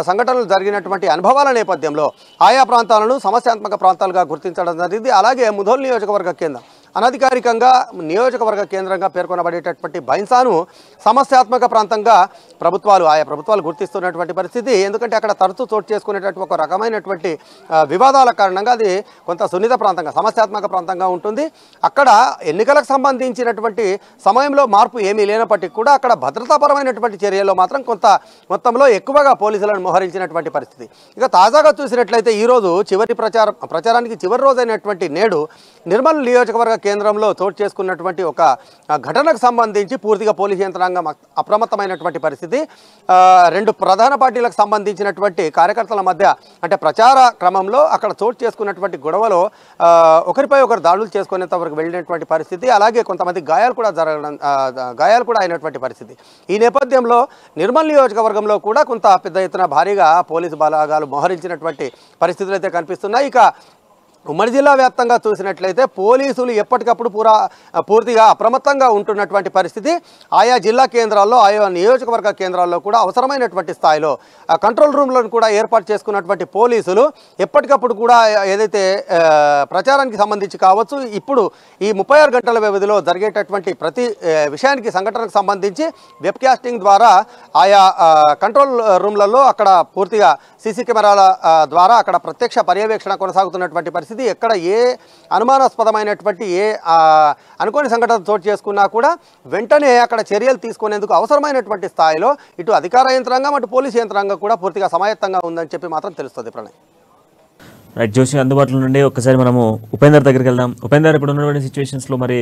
సంఘటనలు జరిగినటువంటి అనుభవాల నేపథ్యంలో ఆయా ప్రాంతాలను సమస్యాత్మక ప్రాంతాలుగా గుర్తించడం జరిగింది. అలాగే ముధోల్ నియోజకవర్గ కేంద్రం అనధికారికంగా నియోజకవర్గ కేంద్రంగా పేర్కొనబడేటటువంటి బైన్సాను సమస్యాత్మక ప్రాంతంగా ఆయా ప్రభుత్వాలు గుర్తిస్తున్నటువంటి పరిస్థితి. ఎందుకంటే అక్కడ తరచూ చోటు చేసుకునేటటువంటి ఒక రకమైనటువంటి వివాదాల కారణంగా అది కొంత సున్నిత ప్రాంతంగా, సమస్యాత్మక ప్రాంతంగా ఉంటుంది. అక్కడ ఎన్నికలకు సంబంధించినటువంటి సమయంలో మార్పు ఏమీ లేనప్పటికీ కూడా అక్కడ భద్రతాపరమైనటువంటి చర్యల్లో మాత్రం కొంత మొత్తంలో ఎక్కువగా పోలీసులను మోహరించినటువంటి పరిస్థితి. ఇక తాజాగా చూసినట్లయితే ఈరోజు ప్రచారానికి చివరి రోజైనటువంటి నేడు నిర్మల్ నియోజకవర్గ కేంద్రంలో చోటు చేసుకున్నటువంటి ఒక ఘటనకు సంబంధించి పూర్తిగా పోలీసు యంత్రాంగం అప్రమత్తమైనటువంటి పరిస్థితి. 2 ప్రధాన పార్టీలకు సంబంధించినటువంటి కార్యకర్తల మధ్య అంటే ప్రచార క్రమంలో అక్కడ చోటు చేసుకున్నటువంటి గొడవలో ఒకరిపై ఒకరు దాడులు చేసుకునేంత వరకు వెళ్ళినటువంటి పరిస్థితి. అలాగే కొంతమంది గాయాలు కూడా అయినటువంటి పరిస్థితి. ఈ నేపథ్యంలో నిర్మల్ నియోజకవర్గంలో కూడా కొంత పెద్ద ఎత్తున భారీగా పోలీసు బలగాలు మోహరించినటువంటి పరిస్థితులు అయితే కనిపిస్తున్నాయి. ఇక ఉమ్మడి జిల్లా వ్యాప్తంగా చూసినట్లయితే పోలీసులు ఎప్పటికప్పుడు పూర్తిగా అప్రమత్తంగా ఉంటున్నటువంటి పరిస్థితి. ఆయా జిల్లా కేంద్రాల్లో, ఆయా నియోజకవర్గ కేంద్రాల్లో కూడా అవసరమైనటువంటి స్థాయిలో కంట్రోల్ రూమ్లను కూడా ఏర్పాటు చేసుకున్నటువంటి పోలీసులు ఎప్పటికప్పుడు కూడా ఏదైతే ప్రచారానికి సంబంధించి కావచ్చు, ఇప్పుడు ఈ 36 గంటల వ్యవధిలో జరిగేటటువంటి ప్రతి విషయానికి, సంఘటనకు సంబంధించి వెబ్కాస్టింగ్ ద్వారా ఆయా కంట్రోల్ రూమ్లలో అక్కడ పూర్తిగా సీసీ కెమెరాల ద్వారా అక్కడ ప్రత్యక్ష పర్యవేక్షణ కొనసాగుతున్నటువంటి పరిస్థితి. పరిస్థితి. ఎక్కడ ఏ అనుమానాస్పదమైనటువంటి ఏ అనుకోని సంఘటన చోటు చేసుకున్నా కూడా వెంటనే అక్కడ చర్యలు తీసుకునేందుకు అవసరమైనటువంటి స్థాయిలో ఇటు అధికార యంత్రాంగం అటు పోలీసు యంత్రాంగం కూడా పూర్తిగా సమాయత్తంగా ఉందని చెప్పి మాత్రం తెలుస్తుంది. ప్రణయ్, రైట్ జోషి, అందుబాటులో నుండి ఒక్కసారి మనము ఉపేందర్ దగ్గరికి వెళ్దాం. ఉపేందర్, ఇప్పుడు ఉన్నటువంటి సిచ్యువేషన్స్లో మరి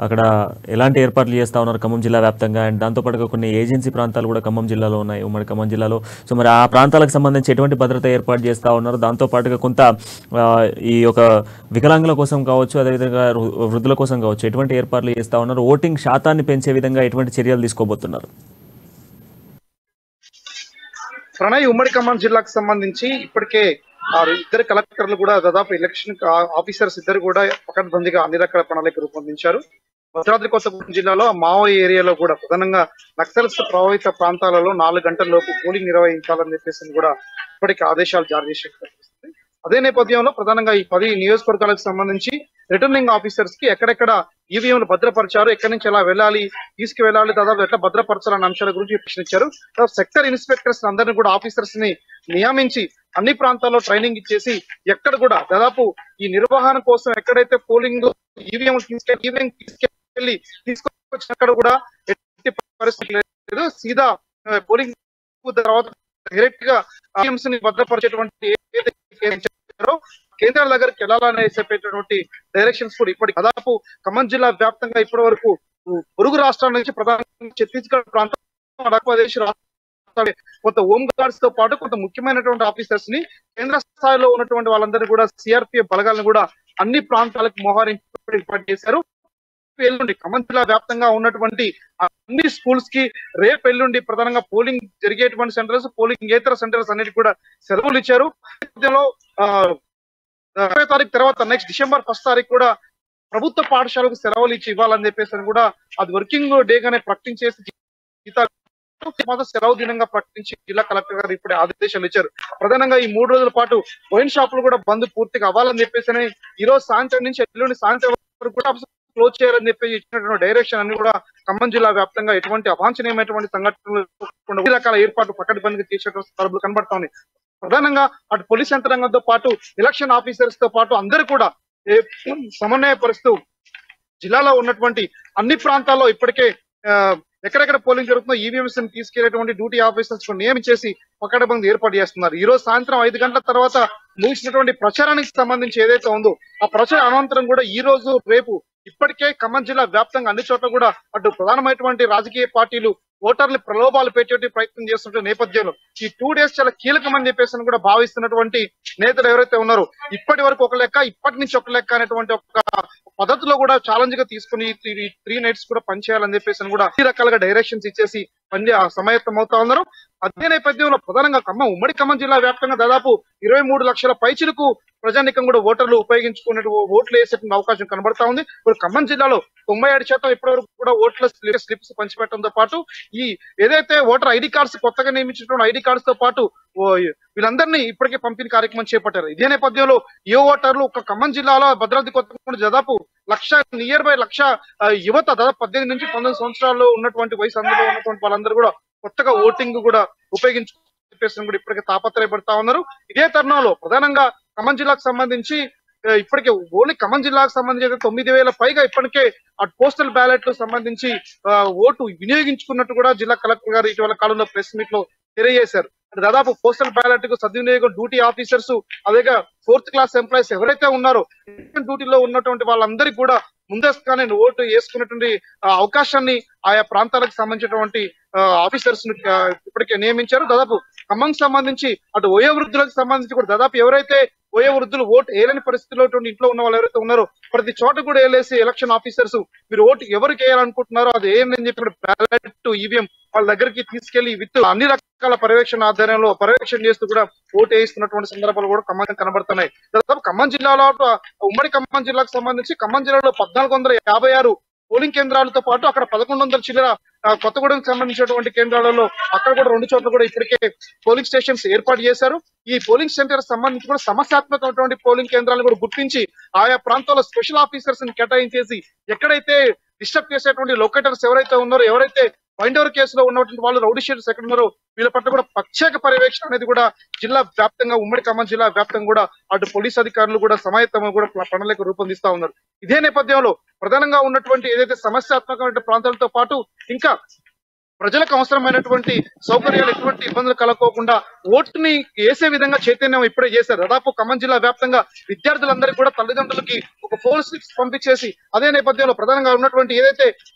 అక్కడ ఎలాంటి ఏర్పాట్లు చేస్తూ ఉన్నారు ఖమ్మం జిల్లా వ్యాప్తంగా? అండ్ దాంతోపాటుగా కొన్ని ఏజెన్సీ ప్రాంతాలు కూడా ఖమ్మం జిల్లాలో ఉన్నాయి, ఉమ్మడి ఖమ్మం జిల్లాలో. సో మరి ఆ ప్రాంతాలకు సంబంధించి ఎటువంటి భద్రత ఏర్పాటు చేస్తూ ఉన్నారు? దాంతోపాటుగా కొంత ఈ యొక్క వికలాంగుల కోసం కావచ్చు, అదేవిధంగా వృద్ధుల కోసం కావచ్చు, ఎటువంటి ఏర్పాట్లు చేస్తూ ఉన్నారు? ఓటింగ్ శాతాన్ని పెంచే విధంగా ఎటువంటి చర్యలు తీసుకోబోతున్నారు? ప్రణయ్, ఉమ్మడి ఖమ్మం జిల్లాకు సంబంధించి ఇప్పటికే ఇద్దరు కలెక్టర్లు కూడా దాదాపు ఎలక్షన్ ఆఫీసర్స్ ఇద్దరు కూడా పకడ్బందీగా అన్ని రకాల ప్రణాళిక రూపొందించారు. భద్రాద్రి కొత్తగూడెం జిల్లాలో మావో ఏరియాలో కూడా ప్రధానంగా నక్సల్స్ ప్రభావిత ప్రాంతాలలో 4 గంటల లోపు పోలింగ్ నిర్వహించాలని చెప్పేసి కూడా ఇప్పటికే ఆదేశాలు జారీ చేసినట్టు. అదే నేపథ్యంలో ప్రధానంగా ఈ 10 నియోజకవర్గాలకు సంబంధించి రిటర్నింగ్ ఆఫీసర్స్ కి ఎక్కడెక్కడ ఈవీఎంలు భద్రపరిచారు, ఎక్కడి నుంచి ఎలా వెళ్ళాలి, తీసుకువెళ్ళాలి, దాదాపు ఎట్లా భద్రపరచాలన్న అంశాల గురించి ప్రశ్నించారు. సెక్టర్ ఇన్స్పెక్టర్స్ అందరినీ కూడా ఆఫీసర్స్ ని నియమించి అన్ని ప్రాంతాల్లో ట్రైనింగ్ ఇచ్చేసి ఎక్కడ కూడా దాదాపు ఈ నిర్వహణ కోసం ఎక్కడైతే పోలింగ్ ఈవీఎం తీసుకెళ్లి తీసుకొచ్చినక్కడ కూడా ఎట్టి పరిస్థితి లేదు, సీదా పోలింగ్ తర్వాత డైరెక్ట్ గా ఈవీఎంస్ ని భద్రపరిచేటువంటి కేంద్రాల దగ్గరికి వెళ్ళాలని చెప్పేటటువంటి డైరెక్షన్స్ కూడా ఇప్పటికి దాదాపు ఖమ్మం జిల్లా వ్యాప్తంగా ఇప్పటి వరకు పొరుగు రాష్ట్రాల నుంచి ప్రధానంగా ఛత్తీస్గఢ్ ప్రాంతం, ఆంధ్రప్రదేశ్ కొంత హోమ్ గార్డ్స్ తో పాటు కొంత ముఖ్యమైనటువంటి ఆఫీసర్స్ ని కేంద్ర స్థాయిలో ఉన్నటువంటి వాళ్ళందరినీ కూడా సిఆర్పిఎఫ్ బలగాలను కూడా అన్ని ప్రాంతాలకు మోహరించి ఏర్పాటు చేశారు. ఎల్లుండి ఖమ్మం జిల్లా వ్యాప్తంగా ఉన్నటువంటి అన్ని స్కూల్స్ కి రేపు ఎల్లుండి ప్రధానంగా పోలింగ్ జరిగేటువంటి సెంటర్స్, పోలింగ్ ఏతర సెంటర్స్ అన్నిటి కూడా సెలవులు ఇచ్చారు. 20 తారీఖు తర్వాత నెక్స్ట్ డిసెంబర్ 1 తారీఖు కూడా ప్రభుత్వ పాఠశాలకు సెలవులు ఇచ్చి ఇవ్వాలని చెప్పేసి కూడా అది వర్కింగ్ డే గానే ప్రకటించేసి సెలవు దినంగా ప్రకటించి జిల్లా కలెక్టర్ గారు ఇప్పుడే ఆదేశాలు ఇచ్చారు. ప్రధానంగా ఈ 3 రోజుల పాటు వైన్ షాపులు కూడా బంద్ పూర్తిగా అవ్వాలని చెప్పేసి ఈ రోజు సాయంత్రం నుంచి ఎల్లుండి సాయంత్రం వరకు కూడా క్లోజ్ చేయాలని చెప్పి ఇచ్చినటువంటి డైరెక్షన్ అన్ని కూడా ఖమ్మం జిల్లా వ్యాప్తంగా ఎటువంటి అవాంఛనీయమైనటువంటి సంఘటనలు రకాల ఏర్పాట్లు పకడ్బందీగా చేసేటువంటి సందర్భాలు కనబడతా ఉన్నాయి. ప్రధానంగా అటు పోలీస్ యంత్రాంగంతో పాటు ఎలక్షన్ ఆఫీసర్స్ తో పాటు అందరూ కూడా సమన్వయపరుస్తూ జిల్లాలో ఉన్నటువంటి అన్ని ప్రాంతాల్లో ఇప్పటికే ఎక్కడెక్కడ పోలింగ్ జరుగుతుందో ఈవీఎంస్ తీసుకెళ్లేటువంటి డ్యూటీ ఆఫీసర్స్ నియమించేసి పకడ్బందీ ఏర్పాటు చేస్తున్నారు. ఈ రోజు సాయంత్రం 5 గంటల తర్వాత ముగిసినటువంటి ప్రచారానికి సంబంధించి ఏదైతే ఉందో ఆ ప్రచార అనంతరం కూడా ఈ రోజు రేపు ఇప్పటికే ఖమ్మం జిల్లా వ్యాప్తంగా అన్ని చోట్ల కూడా అటు ప్రధానమైనటువంటి రాజకీయ పార్టీలు ఓటర్లు ప్రలోభాలు పెట్టే ప్రయత్నం చేస్తున్న నేపథ్యంలో ఈ 2 డేస్ చాలా కీలకమని చెప్పేసి కూడా భావిస్తున్నటువంటి నేతలు ఎవరైతే ఉన్నారో ఇప్పటి వరకు ఒక లెక్క, ఇప్పటి నుంచి ఒక లెక్క అనేటువంటి ఒక పద్ధతిలో కూడా ఛాలెంజ్ గా తీసుకుని 3 నైట్స్ కూడా పనిచేయాలని చెప్పేసి కూడా అన్ని రకాలుగా డైరెక్షన్స్ ఇచ్చేసి సమాయత్తం అవుతా ఉన్నారు. అదే నేపథ్యంలో ప్రధానంగా ఉమ్మడి ఖమ్మం జిల్లా వ్యాప్తంగా దాదాపు 23 లక్షల పైచిలకు ప్రజానికం కూడా ఓటర్లు ఉపయోగించుకునే ఓట్లు వేసేటువంటి అవకాశం కనబడతా ఉంది. ఇప్పుడు ఖమ్మం జిల్లాలో 97% ఇప్పటి వరకు కూడా ఓట్ల స్లిప్స్ పంచిపెట్టడంతో పాటు ఈ ఏదైతే ఓటర్ ఐడి కార్డ్స్ కొత్తగా నియమించినటువంటి ఐడి కార్డ్స్ తో పాటు వీళ్ళందరినీ ఇప్పటికే పంపిణీ కార్యక్రమం చేపట్టారు. ఇదే నేపథ్యంలో ఏ ఓటర్లు ఒక ఖమ్మం జిల్లాలో భద్రాద్రి కొత్తగూడెం దాదాపు నియర్ బై లక్ష యువత దాదాపు 18 నుంచి 19 సంవత్సరాలు ఉన్నటువంటి వయసు అందులో ఉన్నటువంటి వాళ్ళందరూ కూడా కొత్తగా ఓటింగ్ కూడా ఉపయోగించుకుని కూడా ఇప్పటికే తాపత్రయపడతా ఉన్నారు. ఇదే తరుణంలో ప్రధానంగా ఖమ్మం జిల్లాకు సంబంధించి ఇప్పటికే ఓన్లీ ఖమ్మం జిల్లాకు సంబంధించి 9,000 పైగా ఇప్పటికే ఆ పోస్టల్ బ్యాలెట్ సంబంధించి ఓటు వినియోగించుకున్నట్టు కూడా జిల్లా కలెక్టర్ గారు ఇటీవల కాలంలో ప్రెస్ మీట్ లో తెలియజేశారు. దాదాపు పోస్టల్ బ్యాలెట్ కు సద్వినియోగం డ్యూటీ ఆఫీసర్స్ అదేగా 4th క్లాస్ ఎంప్లాయీస్ ఎవరైతే ఉన్నారో డ్యూటీలో ఉన్నటువంటి వాళ్ళందరికీ కూడా ముందస్తుగానే ఓటు వేసుకున్నటువంటి అవకాశాన్ని ఆయా ప్రాంతాలకు సంబంధించినటువంటి ఆఫీసర్స్ ను ఇప్పటికే నియమించారు. దాదాపు ఖమ్మం సంబంధించి అటు వయోవృద్ధులకు సంబంధించి కూడా దాదాపు ఎవరైతే వయోవృద్ధులు ఓటు వేయలేని పరిస్థితిలో ఇంట్లో ఉన్న వాళ్ళు ఎవరైతే ఉన్నారో ప్రతి చోట కూడా వేలేసి ఎలక్షన్ ఆఫీసర్స్ మీరు ఓటు ఎవరికి వేయాలనుకుంటున్నారో అది ఏంటని చెప్పి బ్యాలెట్ ఈవీఎం వాళ్ళ దగ్గరికి తీసుకెళ్లి విత్ అన్ని రకాల పర్యవేక్షణ ఆధ్వర్యంలో పర్యవేక్షణ చేస్తూ కూడా ఓటు వేయిస్తున్నటువంటి సందర్భాలు కూడా ఖమ్మం కనబడుతున్నాయి. దాదాపు ఖమ్మం జిల్లాలో ఉమ్మడి ఖమ్మం జిల్లాకు సంబంధించి ఖమ్మం జిల్లాలో 1456 పోలింగ్ కేంద్రాలతో పాటు అక్కడ 1100 చిల్లర కొత్తగూడెంకి సంబంధించినటువంటి కేంద్రాలలో అక్కడ కూడా 2 చోట్ల కూడా ఇప్పటికే పోలింగ్ స్టేషన్స్ ఏర్పాటు చేశారు. ఈ పోలింగ్ సెంటర్ సంబంధించి కూడా సమస్యాత్మకమైనటువంటి పోలింగ్ కేంద్రాలను కూడా గుర్తించి ఆయా ప్రాంతాల్లో స్పెషల్ ఆఫీసర్స్ ని కేటాయించేసి ఎక్కడైతే డిస్టర్బ్ చేసేటువంటి లొకేటర్స్ ఎవరైతే ఉన్నారో ఎవరైతే వైండోర్ కేసులో ఉన్నటువంటి వాళ్ళు రౌడీ షీటర్స్ ఎక్కడ ఉన్నారో వీళ్ళ పట్ల కూడా ప్రత్యేక పర్యవేక్షణ అనేది కూడా జిల్లా వ్యాప్తంగా ఉమ్మడి ఖమ్మం జిల్లా వ్యాప్తంగా కూడా అటు పోలీస్ అధికారులు కూడా సమాయత్తం కూడా ప్రణాళిక రూపొందిస్తా ఉన్నారు. ఇదే నేపథ్యంలో ప్రధానంగా ఉన్నటువంటి ఏదైతే సమస్యాత్మకమైన ప్రాంతాలతో పాటు ఇంకా ప్రజలకు అవసరమైనటువంటి సౌకర్యాలు ఎటువంటి ఇబ్బందులు కలగకోకుండా ఓటుని వేసే విధంగా చైతన్యం ఇప్పుడే చేశారు. దాదాపు ఖమ్మం జిల్లా వ్యాప్తంగా విద్యార్థులందరికీ కూడా తల్లిదండ్రులకి ఒక పోల్ స్లిప్స్ పంపించేసి అదే నేపథ్యంలో ప్రధానంగా ఉన్నటువంటి ఏదైతే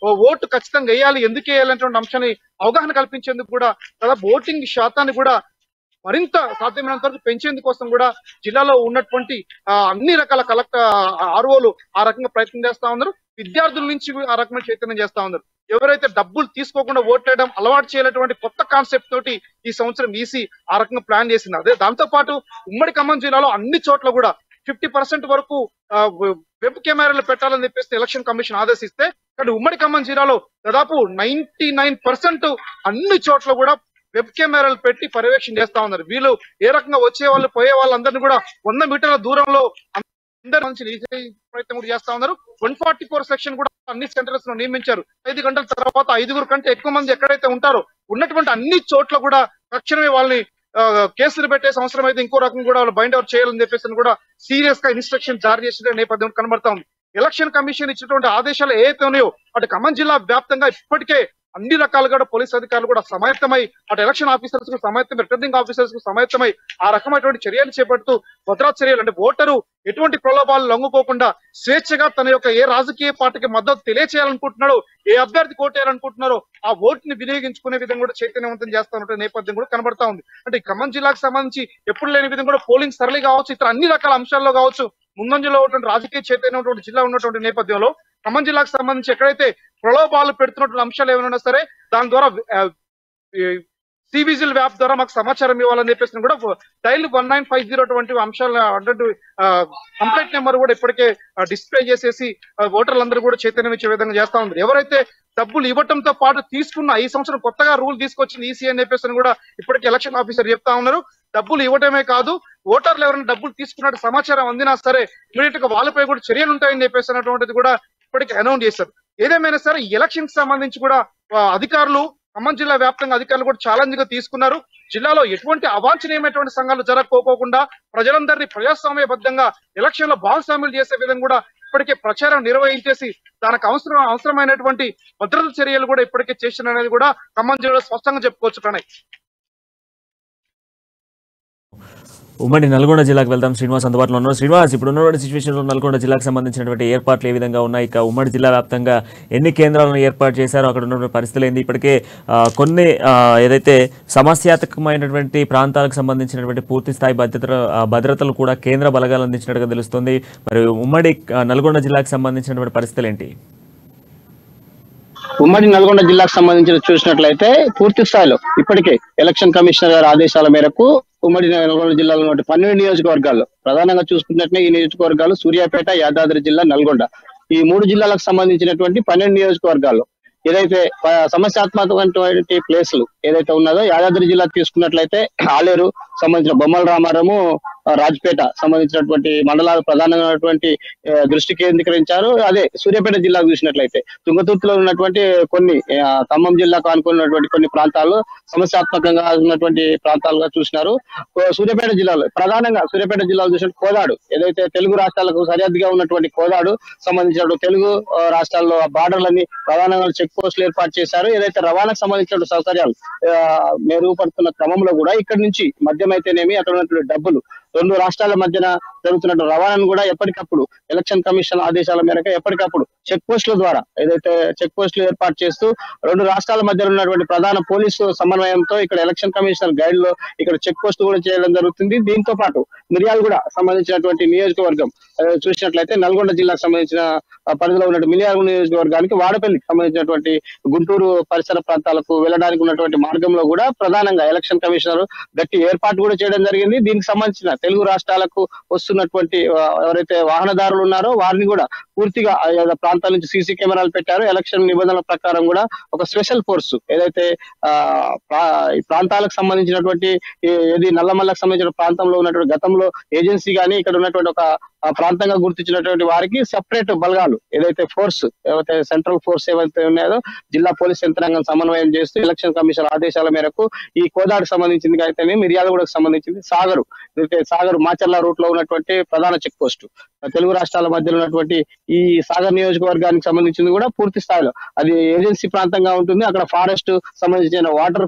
ఓటు ఖచ్చితంగా వేయాలి, ఎందుకు వేయాలనేటువంటి అంశాన్ని అవగాహన కల్పించేందుకు కూడా దాదాపు ఓటింగ్ శాతాన్ని కూడా మరింత సాధ్యమైనంత వరకు పెంచేందుకోసం కూడా జిల్లాలో ఉన్నటువంటి అన్ని రకాల కలెక్టర్ ఆర్ఓలు ఆ రకంగా ప్రయత్నం చేస్తా ఉన్నారు. విద్యార్థుల నుంచి ఆ రకమైన చైతన్యం చేస్తా ఉన్నారు. ఎవరైతే డబ్బులు తీసుకోకుండా ఓట్లేయడం అలవాటు చేయనటువంటి కొత్త కాన్సెప్ట్ తోటి ఈ సంవత్సరం ఈసీ ఆ రకంగా ప్లాన్ చేసింది. అదే దాంతో పాటు ఉమ్మడి ఖమ్మం జిల్లాలో అన్ని చోట్ల కూడా 50% వరకు వెబ్ కెమెరాలు పెట్టాలని చెప్పేసి ఎలక్షన్ కమిషన్ ఆదేశిస్తే కానీ ఉమ్మడి ఖమ్మం జిల్లాలో దాదాపు 99% అన్ని చోట్ల కూడా వెబ్ కెమెరాలు పెట్టి పర్యవేక్షణ చేస్తా ఉన్నారు. వీళ్ళు ఏ రకంగా వచ్చే వాళ్ళు పోయే వాళ్ళందరినీ కూడా 100 మీటర్ల దూరంలో ప్రయత్నం కూడా చేస్తా ఉన్నారు. 144 సెక్షన్ కూడా అన్ని సెంటర్స్ లో నియమించారు. 5 గంటల తర్వాత 5 కంటే ఎక్కువ మంది ఎక్కడైతే ఉంటారో ఉన్నటువంటి అన్ని చోట్ల కూడా తక్షణమే వాళ్ళని కేసులు పెట్టేసి అవసరం అయితే ఇంకో రకం కూడా వాళ్ళు బైండ్ అవుట్ చేయాలని చెప్పేసి కూడా సీరియస్ గా ఇన్స్ట్రక్షన్ జారీ చేసిన నేపథ్యం కనబడతా ఉంది. ఎలక్షన్ కమిషన్ ఇచ్చినటువంటి ఆదేశాలు ఏవైతే ఉన్నాయో అటు ఖమ్మం జిల్లా వ్యాప్తంగా ఇప్పటికే అన్ని రకాలుగా పోలీస్ అధికారులు కూడా సమాయత్తమై అటు ఎలక్షన్ ఆఫీసర్స్ కు సమాయత్తమై రిటర్నింగ్ ఆఫీసర్స్ కు సమాయత్తమై ఆ రకమైనటువంటి చర్యలు చేపడుతూ భద్రతా చర్యలు అంటే ఓటరు ఎటువంటి ప్రలోభాలు లొంగుకోకుండా స్వేచ్ఛగా తన యొక్క ఏ రాజకీయ పార్టీకి మద్దతు తెలియచేయాలనుకుంటున్నాడో ఏ అభ్యర్థి కోటేయాలనుకుంటున్నారో ఆ ఓటుని వినియోగించుకునే విధంగా కూడా చైతన్యవంతం చేస్తున్న నేపథ్యం కూడా కనబడతా ఉంది. అంటే ఖమ్మం జిల్లాకు సంబంధించి ఎప్పుడు లేని విధంగా కూడా పోలింగ్ సరళి కావచ్చు, ఇతర అన్ని రకాల అంశాల్లో కావచ్చు ముందంజలో ఉన్నటువంటి రాజకీయ చైతన్యం జిల్లా ఉన్నటువంటి నేపథ్యంలో ఖమ్మం జిల్లాకు సంబంధించి ఎక్కడైతే ప్రలోభాలు పెడుతున్నటువంటి అంశాలు ఏమైనా సరే దాని ద్వారా సివిజిల్ యాప్ ద్వారా మాకు సమాచారం ఇవ్వాలని చెప్పేసి కూడా డైల్ 1950 అంశాల కంప్లైంట్ నెంబర్ కూడా ఇప్పటికే డిస్ప్లే చేసేసి ఓటర్లందరూ కూడా చైతన్యం ఇచ్చే విధంగా చేస్తా ఉంది. ఎవరైతే డబ్బులు ఇవ్వడంతో పాటు తీసుకున్న ఈ సంవత్సరం కొత్తగా రూల్ తీసుకొచ్చింది ఈసీ అని చెప్పేసి కూడా ఇప్పటికే ఎలక్షన్ ఆఫీసర్ చెప్తా ఉన్నారు. డబ్బులు ఇవ్వటమే కాదు ఓటర్లు ఎవరైనా డబ్బులు తీసుకున్నట్టు సమాచారం అందినా సరే ఇమీడియట్ గా వాళ్ళపై కూడా చర్యలు ఉంటాయని చెప్పేసి అన్నటువంటిది కూడా ఇప్పటికే అనౌన్స్ చేశారు. ఏదేమైనా సరే ఎలక్షన్ సంబంధించి కూడా అధికారులు ఖమ్మం జిల్లా వ్యాప్తంగా అధికారులు కూడా ఛాలెంజ్ గా తీసుకున్నారు. జిల్లాలో ఎటువంటి అవాంఛనీయమైనటువంటి సంఘాలు జరగకపోకుండా ప్రజలందరినీ ప్రజాస్వామ్యబద్ధంగా ఎలక్షన్ లో భాగస్వామ్యం చేసే విధంగా కూడా ఇప్పటికే ప్రచారం నిర్వహించేసి దానికి అవసరమైనటువంటి భద్రతా చర్యలు కూడా ఇప్పటికే చేసిననేది కూడా ఖమ్మం జిల్లాలో స్పష్టంగా చెప్పుకోవచ్చు. ప్రణయ్, ఉమ్మడి నల్గొండ జిల్లాకు వెళ్దాం. శ్రీనివాస్ అందుబాటులో ఉన్నారు. శ్రీనివాస్, ఇప్పుడు ఉన్నటువంటి సిచ్యువేషన్లో నల్గొండ జిల్లాకు సంబంధించినటువంటి ఏర్పాట్లు ఏ విధంగా ఉన్నాయి? ఇక ఉమ్మడి జిల్లా వ్యాప్తంగా ఎన్ని కేంద్రాలను ఏర్పాటు చేశారో అక్కడ ఉన్నటువంటి పరిస్థితులు ఏంది? ఇప్పటికే కొన్ని ఏదైతే సమస్యాత్మకమైనటువంటి ప్రాంతాలకు సంబంధించినటువంటి పూర్తి స్థాయి భద్రతలు కూడా కేంద్ర బలగాలు అందించినట్టుగా తెలుస్తుంది. మరి ఉమ్మడి నల్గొండ జిల్లాకు సంబంధించినటువంటి పరిస్థితులు ఏంటి? ఉమ్మడి నల్గొండ జిల్లాకు సంబంధించి చూసినట్లయితే పూర్తి స్థాయిలో ఇప్పటికే ఎలక్షన్ కమిషనర్ గారి ఆదేశాల మేరకు ఉమ్మడి నల్గొండ జిల్లాలో 12 నియోజకవర్గాల్లో ప్రధానంగా చూసుకున్నట్లయితే ఈ నియోజకవర్గాలు సూర్యాపేట, యాదాద్రి జిల్లా, నల్గొండ ఈ 3 జిల్లాలకు సంబంధించినటువంటి 12 నియోజకవర్గాల్లో ఏదైతే సమస్యాత్మకమైనటువంటి ప్లేసులు ఏదైతే ఉన్నదో యాదాద్రి జిల్లా తీసుకున్నట్లయితే ఆలేరు సంబంధించిన బొమ్మల రామారము, రాజ్పేట సంబంధించినటువంటి మండలాలు ప్రధానమైనటువంటి దృష్టి కేంద్రీకరించారు. అదే సూర్యాపేట జిల్లాకు చూసినట్లయితే తుంగతుర్తిలో ఉన్నటువంటి కొన్ని ఖమ్మం జిల్లాకు అనుకున్నటువంటి కొన్ని ప్రాంతాలు సమస్యాత్మకంగా ఉన్నటువంటి ప్రాంతాలుగా చూసినారు. సూర్యాపేట జిల్లాలో ప్రధానంగా సూర్యాపేట జిల్లాలో చూసిన కోదాడు ఏదైతే తెలుగు రాష్ట్రాలకు సరిహద్దుగా ఉన్నటువంటి కోదాడు సంబంధించిన తెలుగు రాష్ట్రాల్లో బార్డర్లన్నీ ప్రధానంగా చెక్ పోస్టులు ఏర్పాటు చేశారు. ఏదైతే రవాణాకు సంబంధించిన సౌకర్యాలు మెరుగుపడుతున్న క్రమంలో కూడా ఇక్కడి నుంచి మద్యం అయితేనేమి అక్కడ ఉన్నటువంటి డబ్బులు 2 రాష్ట్రాల మధ్యన జరుగుతున్న రవాణాను కూడా ఎప్పటికప్పుడు ఎలక్షన్ కమిషన్ ఆదేశాల మేరకు ఎప్పటికప్పుడు చెక్ పోస్టుల ద్వారా ఏదైతే చెక్ పోస్టులు ఏర్పాటు చేస్తూ 2 రాష్ట్రాల మధ్య ఉన్నటువంటి ప్రధాన పోలీసు సమన్వయంతో ఇక్కడ ఎలక్షన్ కమిషనర్ గైడ్ లో ఇక్కడ చెక్ పోస్ట్ కూడా చేయడం జరుగుతుంది. దీంతో పాటు మిర్యాలగూడ సంబంధించినటువంటి నియోజకవర్గం చూసినట్లయితే నల్గొండ జిల్లాకు సంబంధించిన పరిధిలో ఉన్నటువంటి మిర్యాలగూడ నియోజకవర్గానికి వాడపల్లికి సంబంధించినటువంటి గుంటూరు పరిసర ప్రాంతాలకు వెళ్ళడానికి ఉన్నటువంటి మార్గంలో కూడా ప్రధానంగా ఎలక్షన్ కమిషనర్ గట్టి ఏర్పాటు కూడా చేయడం జరిగింది. దీనికి సంబంధించిన తెలుగు రాష్ట్రాలకు వస్తున్నటువంటి ఎవరైతే వాహనదారులు ఉన్నారో వారిని కూడా పూర్తిగా ప్రాంతాల నుంచి సీసీ కెమెరాలు పెట్టారు. ఎలక్షన్ నిబంధనల ప్రకారం కూడా ఒక స్పెషల్ ఫోర్స్ ఏదైతే ఈ ప్రాంతాలకు సంబంధించినటువంటి ఏది నల్లమల్లకు సంబంధించిన ప్రాంతంలో ఉన్నటువంటి గతంలో ఏజెన్సీ గానీ ఇక్కడ ఉన్నటువంటి ఒక ప్రాంతంగా గుర్తించినటువంటి వారికి సెపరేట్ బలగాలు ఏదైతే ఫోర్స్ ఏవైతే సెంట్రల్ ఫోర్స్ ఏవైతే ఉన్నాయో జిల్లా పోలీస్ యంత్రాంగం సమన్వయం చేస్తూ ఎలక్షన్ కమిషన్ ఆదేశాల మేరకు ఈ కోదాడికి సంబంధించింది అయితేనే మిర్యాలగూడకు సంబంధించింది సాగర్ మాచర్ల రూట్ లో ఉన్నటువంటి ప్రధాన చెక్ పోస్ట్ తెలుగు రాష్ట్రాల మధ్యలో ఉన్నటువంటి ఈ సాగర్ నియోజకవర్గానికి సంబంధించింది కూడా పూర్తి స్థాయిలో అది ఏజెన్సీ ప్రాంతంగా ఉంటుంది. అక్కడ ఫారెస్ట్ సంబంధించిన వాటర్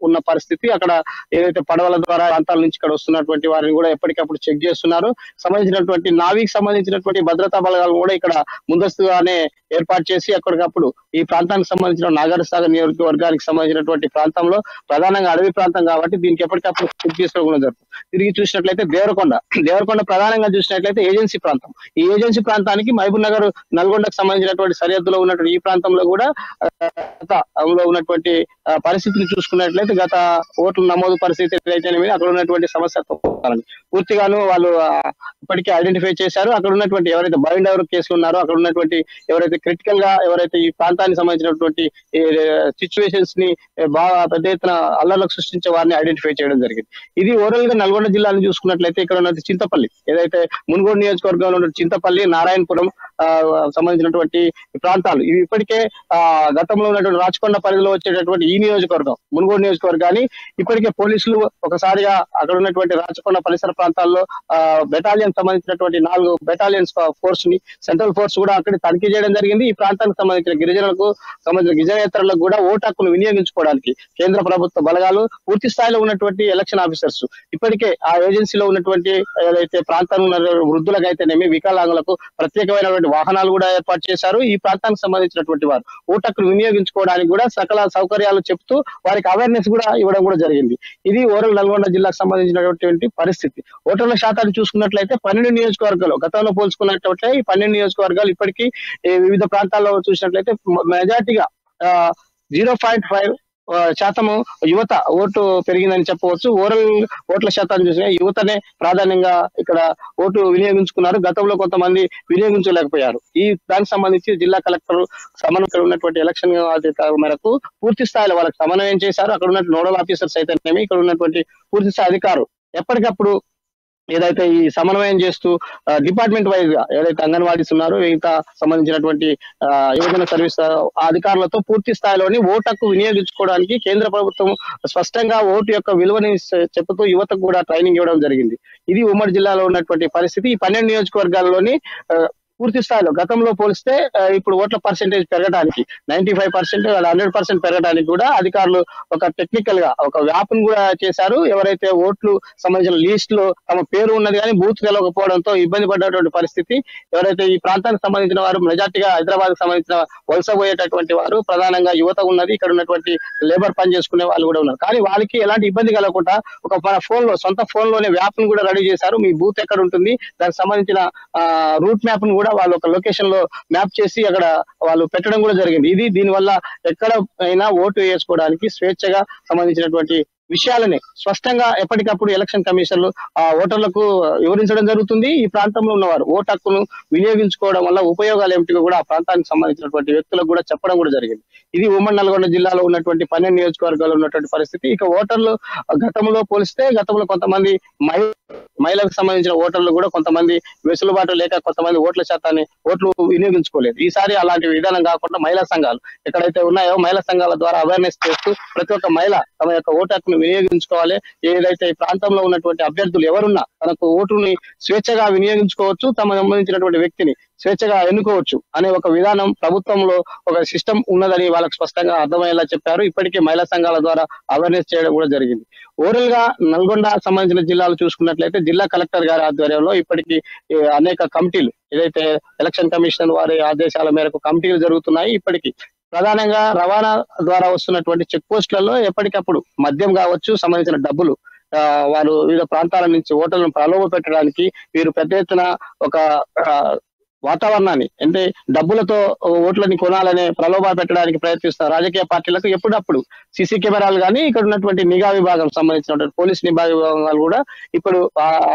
ఉన్న పరిస్థితి, అక్కడ ఏదైతే పడవల ద్వారా ప్రాంతాల నుంచి ఇక్కడ వస్తున్నటువంటి వారిని కూడా ఎప్పటికప్పుడు చెక్ చేస్తున్నారు. సంబంధించినటువంటి నావీకి సంబంధించినటువంటి భద్రతా బలగాలు కూడా ఇక్కడ ముందస్తుగానే ఏర్పాటు చేసి ఎప్పటికప్పుడు ఈ ప్రాంతానికి సంబంధించిన నాగర్ సాగర్ నియోజకవర్గానికి సంబంధించినటువంటి ప్రాంతంలో ప్రధానంగా అడవి ప్రాంతం కాబట్టి దీనికి ఎప్పటికప్పుడు చెక్ చేసుకోవడం జరుగుతుంది. తిరిగి చూసినట్లయితే దేవరకొండ ప్రధానంగా చూసినట్లయితే ఏజెన్సీ ప్రాంతం. ఈ ఏజెన్సీ ప్రాంతానికి మహబూబ్ నగర్ నల్గొండకు సంబంధించినటువంటి సరిహద్దులో ఉన్నటువంటి ఈ ప్రాంతంలో కూడా ఉన్నటువంటి పరిస్థితిని చూసుకున్నట్లయితే గత ఓట్ల నమోదు పరిస్థితి అయితేనేమి అక్కడ ఉన్నటువంటి సమస్య పూర్తిగాను వాళ్ళు ఇప్పటికే ఐడెంటిఫై చేశారు. అక్కడ ఉన్నటువంటి ఎవరైతే బైండ్ ఎవరు కేసులు ఉన్నారో అక్కడ ఉన్నటువంటి ఎవరైతే క్రిటికల్ గా ఎవరైతే ఈ ప్రాంతానికి సంబంధించినటువంటి సిచ్యువేషన్స్ ని బాగా పెద్ద ఎత్తున అల్లర్లకు సృష్టించే వారిని ఐడెంటిఫై చేయడం జరిగింది. ఇది ఓవరాల్ గా నల్గొండ జిల్లాను చూసుకున్నట్లయితే ఇక్కడ ఉన్నది చింతపల్లి ఏదైతే మునుగోడు నియోజకవర్గంలో ఉన్న చింతపల్లి నారాయణపురం సంబంధించినటువంటి ప్రాంతాలు ఇవి ఇప్పటికే గతంలో ఉన్నటువంటి రాచకొండ పరిధిలో వచ్చేటటువంటి ఈ నియోజకవర్గం మునుగోడు నియోజకవర్గాన్ని ఇప్పటికే పోలీసులు ఒకసారిగా అక్కడ ఉన్నటువంటి రాచకొండ పరిసర ప్రాంతాల్లో బెటాలియన్ సంబంధించినటువంటి 4 బెటాలియన్స్ ఫోర్స్ ని సెంట్రల్ ఫోర్స్ కూడా అక్కడ తనిఖీ చేయడం జరిగింది. ఈ ప్రాంతానికి సంబంధించిన గిరిజనులకు సంబంధించిన గిరిజనేతరులకు కూడా ఓటు హక్కును వినియోగించుకోవడానికి కేంద్ర ప్రభుత్వ బలగాలు పూర్తి స్థాయిలో ఉన్నటువంటి ఎలక్షన్ ఆఫీసర్స్ ఇప్పటికే ఆ ఏజెన్సీలో ఉన్నటువంటి ఏదైతే ప్రాంతంలో ఉన్న వృద్ధులకైతేనేమి వికలాంగులకు ప్రత్యేకమైనటువంటి వాహనాలు కూడా ఏర్పాటు చేశారు. ఈ ప్రాంతానికి సంబంధించినటువంటి వారు ఓటు హక్కును వినియోగించుకోవడానికి కూడా సకల సౌకర్యాలు చెప్తూ వారికి అవేర్నెస్ కూడా ఇవ్వడం కూడా జరిగింది. ఇది ఓవరాల్ నల్గొండ జిల్లాకు సంబంధించినటువంటి పరిస్థితి. ఓటర్ల శాతాన్ని చూసుకున్నట్లయితే 12 నియోజకవర్గాలు గతంలో పోల్చుకున్నట్లయితే ఈ 12 నియోజకవర్గాలు ఇప్పటికీ వివిధ ప్రాంతాల్లో చూసినట్లయితే మెజార్టీగా 0.5% యువత ఓటు పెరిగిందని చెప్పవచ్చు. ఓవరాల్ ఓట్ల శాతాన్ని చూసిన యువతనే ప్రాధాన్యంగా ఇక్కడ ఓటు వినియోగించుకున్నారు. గతంలో కొంతమంది వినియోగించలేకపోయారు. ఈ దానికి సంబంధించి జిల్లా కలెక్టర్ సమన్వయం ఉన్నటువంటి ఎలక్షన్ మేరకు పూర్తి స్థాయిలో వాళ్ళకి సమన్వయం చేశారు. అక్కడ ఉన్న నోడల్ ఆఫీసర్స్ అయితేనేమి ఇక్కడ ఉన్నటువంటి పూర్తి స్థాయి అధికారులు ఎప్పటికప్పుడు ఏదైతే ఈ సమన్వయం చేస్తూ డిపార్ట్మెంట్ వైజ్ గా ఏదైతే అంగన్వాడీస్ ఉన్నారో ఇంకా సంబంధించినటువంటి యువజన సర్వీస్ అధికారులతో పూర్తి స్థాయిలోని ఓటు హక్కు వినియోగించుకోవడానికి కేంద్ర ప్రభుత్వం స్పష్టంగా ఓటు యొక్క విలువని చెబుతూ యువతకు కూడా ట్రైనింగ్ ఇవ్వడం జరిగింది. ఇది ఉమ్మడి జిల్లాలో ఉన్నటువంటి పరిస్థితి. ఈ 12 నియోజకవర్గాల్లోని పూర్తి స్థాయిలో గతంలో పోలిస్తే ఇప్పుడు ఓట్ల పర్సెంటేజ్ పెరగడానికి 95% 100% పెరగడానికి కూడా అధికారులు ఒక టెక్నికల్ గా ఒక వ్యాప్ ను కూడా చేశారు. ఎవరైతే ఓట్లు సంబంధించిన లిస్ట్ లో తమ పేరు ఉన్నది కానీ బూత్ తెలవకపోవడంతో ఇబ్బంది పడ్డటువంటి పరిస్థితి. ఎవరైతే ఈ ప్రాంతానికి సంబంధించిన వారు మెజార్టీగా హైదరాబాద్ కు సంబంధించిన వలస పోయేటటువంటి వారు ప్రధానంగా యువత ఉన్నది. ఇక్కడ ఉన్నటువంటి లేబర్ పని చేసుకునే వాళ్ళు కూడా ఉన్నారు. కానీ వాళ్ళకి ఎలాంటి ఇబ్బంది కలగకుండా ఒక ఫోన్ లో సొంత ఫోన్ లోనే వ్యాప్ ను కూడా రెడీ చేశారు. మీ బూత్ ఎక్కడ ఉంటుంది దానికి సంబంధించిన రూట్ మ్యాప్ ను కూడా వాళ్ళు ఒక లొకేషన్ లో మ్యాప్ చేసి అక్కడ వాళ్ళు పెట్టడం కూడా జరిగింది. ఇది దీనివల్ల ఎక్కడ అయినా ఓటు వేసుకోవడానికి స్వేచ్ఛగా సంబంధించినటువంటి విషయాలని స్పష్టంగా ఎప్పటికప్పుడు ఎలక్షన్ కమిషన్లు ఆ ఓటర్లకు వివరించడం జరుగుతుంది. ఈ ప్రాంతంలో ఉన్నవారు ఓటు హక్కును వినియోగించుకోవడం వల్ల ఉపయోగాలు ఏమిటిగా కూడా ఆ ప్రాంతానికి సంబంధించినటువంటి వ్యక్తులకు కూడా చెప్పడం కూడా జరిగింది. ఇది ఉమ్మడి నల్గొండ జిల్లాలో ఉన్నటువంటి 12 నియోజకవర్గాల్లో ఉన్నటువంటి పరిస్థితి. ఇక ఓటర్లు గతంలో పోలిస్తే గతంలో కొంతమంది మహిళలకు సంబంధించిన ఓటర్లు కూడా కొంతమంది వెసులుబాటు లేక కొంతమంది ఓట్లు వినియోగించుకోలేదు. ఈసారి అలాంటి విధానం కాకుండా మహిళా సంఘాలు ఎక్కడైతే ఉన్నాయో మహిళా సంఘాల ద్వారా అవేర్నెస్ చేస్తూ ప్రతి ఒక్క మహిళ తమ యొక్క ఓటు హక్కును వినియోగించుకోవాలి. ఏదైతే ఈ ప్రాంతంలో ఉన్నటువంటి అభ్యర్థులు ఎవరున్నా తనకు ఓటుని స్వేచ్ఛగా వినియోగించుకోవచ్చు, తమ సంబంధించినటువంటి వ్యక్తిని స్వేచ్ఛగా ఎన్నుకోవచ్చు అనే ఒక విధానం ప్రభుత్వంలో ఒక సిస్టమ్ ఉన్నదని వాళ్ళకి స్పష్టంగా అర్థమయ్యేలా చెప్పారు. ఇప్పటికే మహిళా సంఘాల ద్వారా అవేర్నెస్ చేయడం కూడా జరిగింది. ఓవరాల్ గా నల్గొండ సంబంధించిన జిల్లాలు చూసుకున్నట్లయితే జిల్లా కలెక్టర్ గారి ఆధ్వర్యంలో ఇప్పటికీ అనేక కమిటీలు ఏదైతే ఎలక్షన్ కమిషన్ వారి ఆదేశాల మేరకు కమిటీలు జరుగుతున్నాయి. ఇప్పటికీ ప్రధానంగా రవాణా ద్వారా వస్తున్నటువంటి చెక్ పోస్టులలో ఎప్పటికప్పుడు మద్యం కావచ్చు సంబంధించిన డబ్బులు వారు వివిధ ప్రాంతాల నుంచి ఓటర్లను ప్రలోభ పెట్టడానికి వీరు పెద్ద ఎత్తున ఒక వాతావరణాన్ని అంటే డబ్బులతో ఓట్లని కొనాలనే ప్రలోభ పెట్టడానికి ప్రయత్నిస్తారు. రాజకీయ పార్టీలకు ఎప్పుడప్పుడు సీసీ కెమెరాలు కానీ ఇక్కడ ఉన్నటువంటి నిఘా విభాగం సంబంధించినటువంటి పోలీస్ నిఘా విభాగాలు కూడా ఇప్పుడు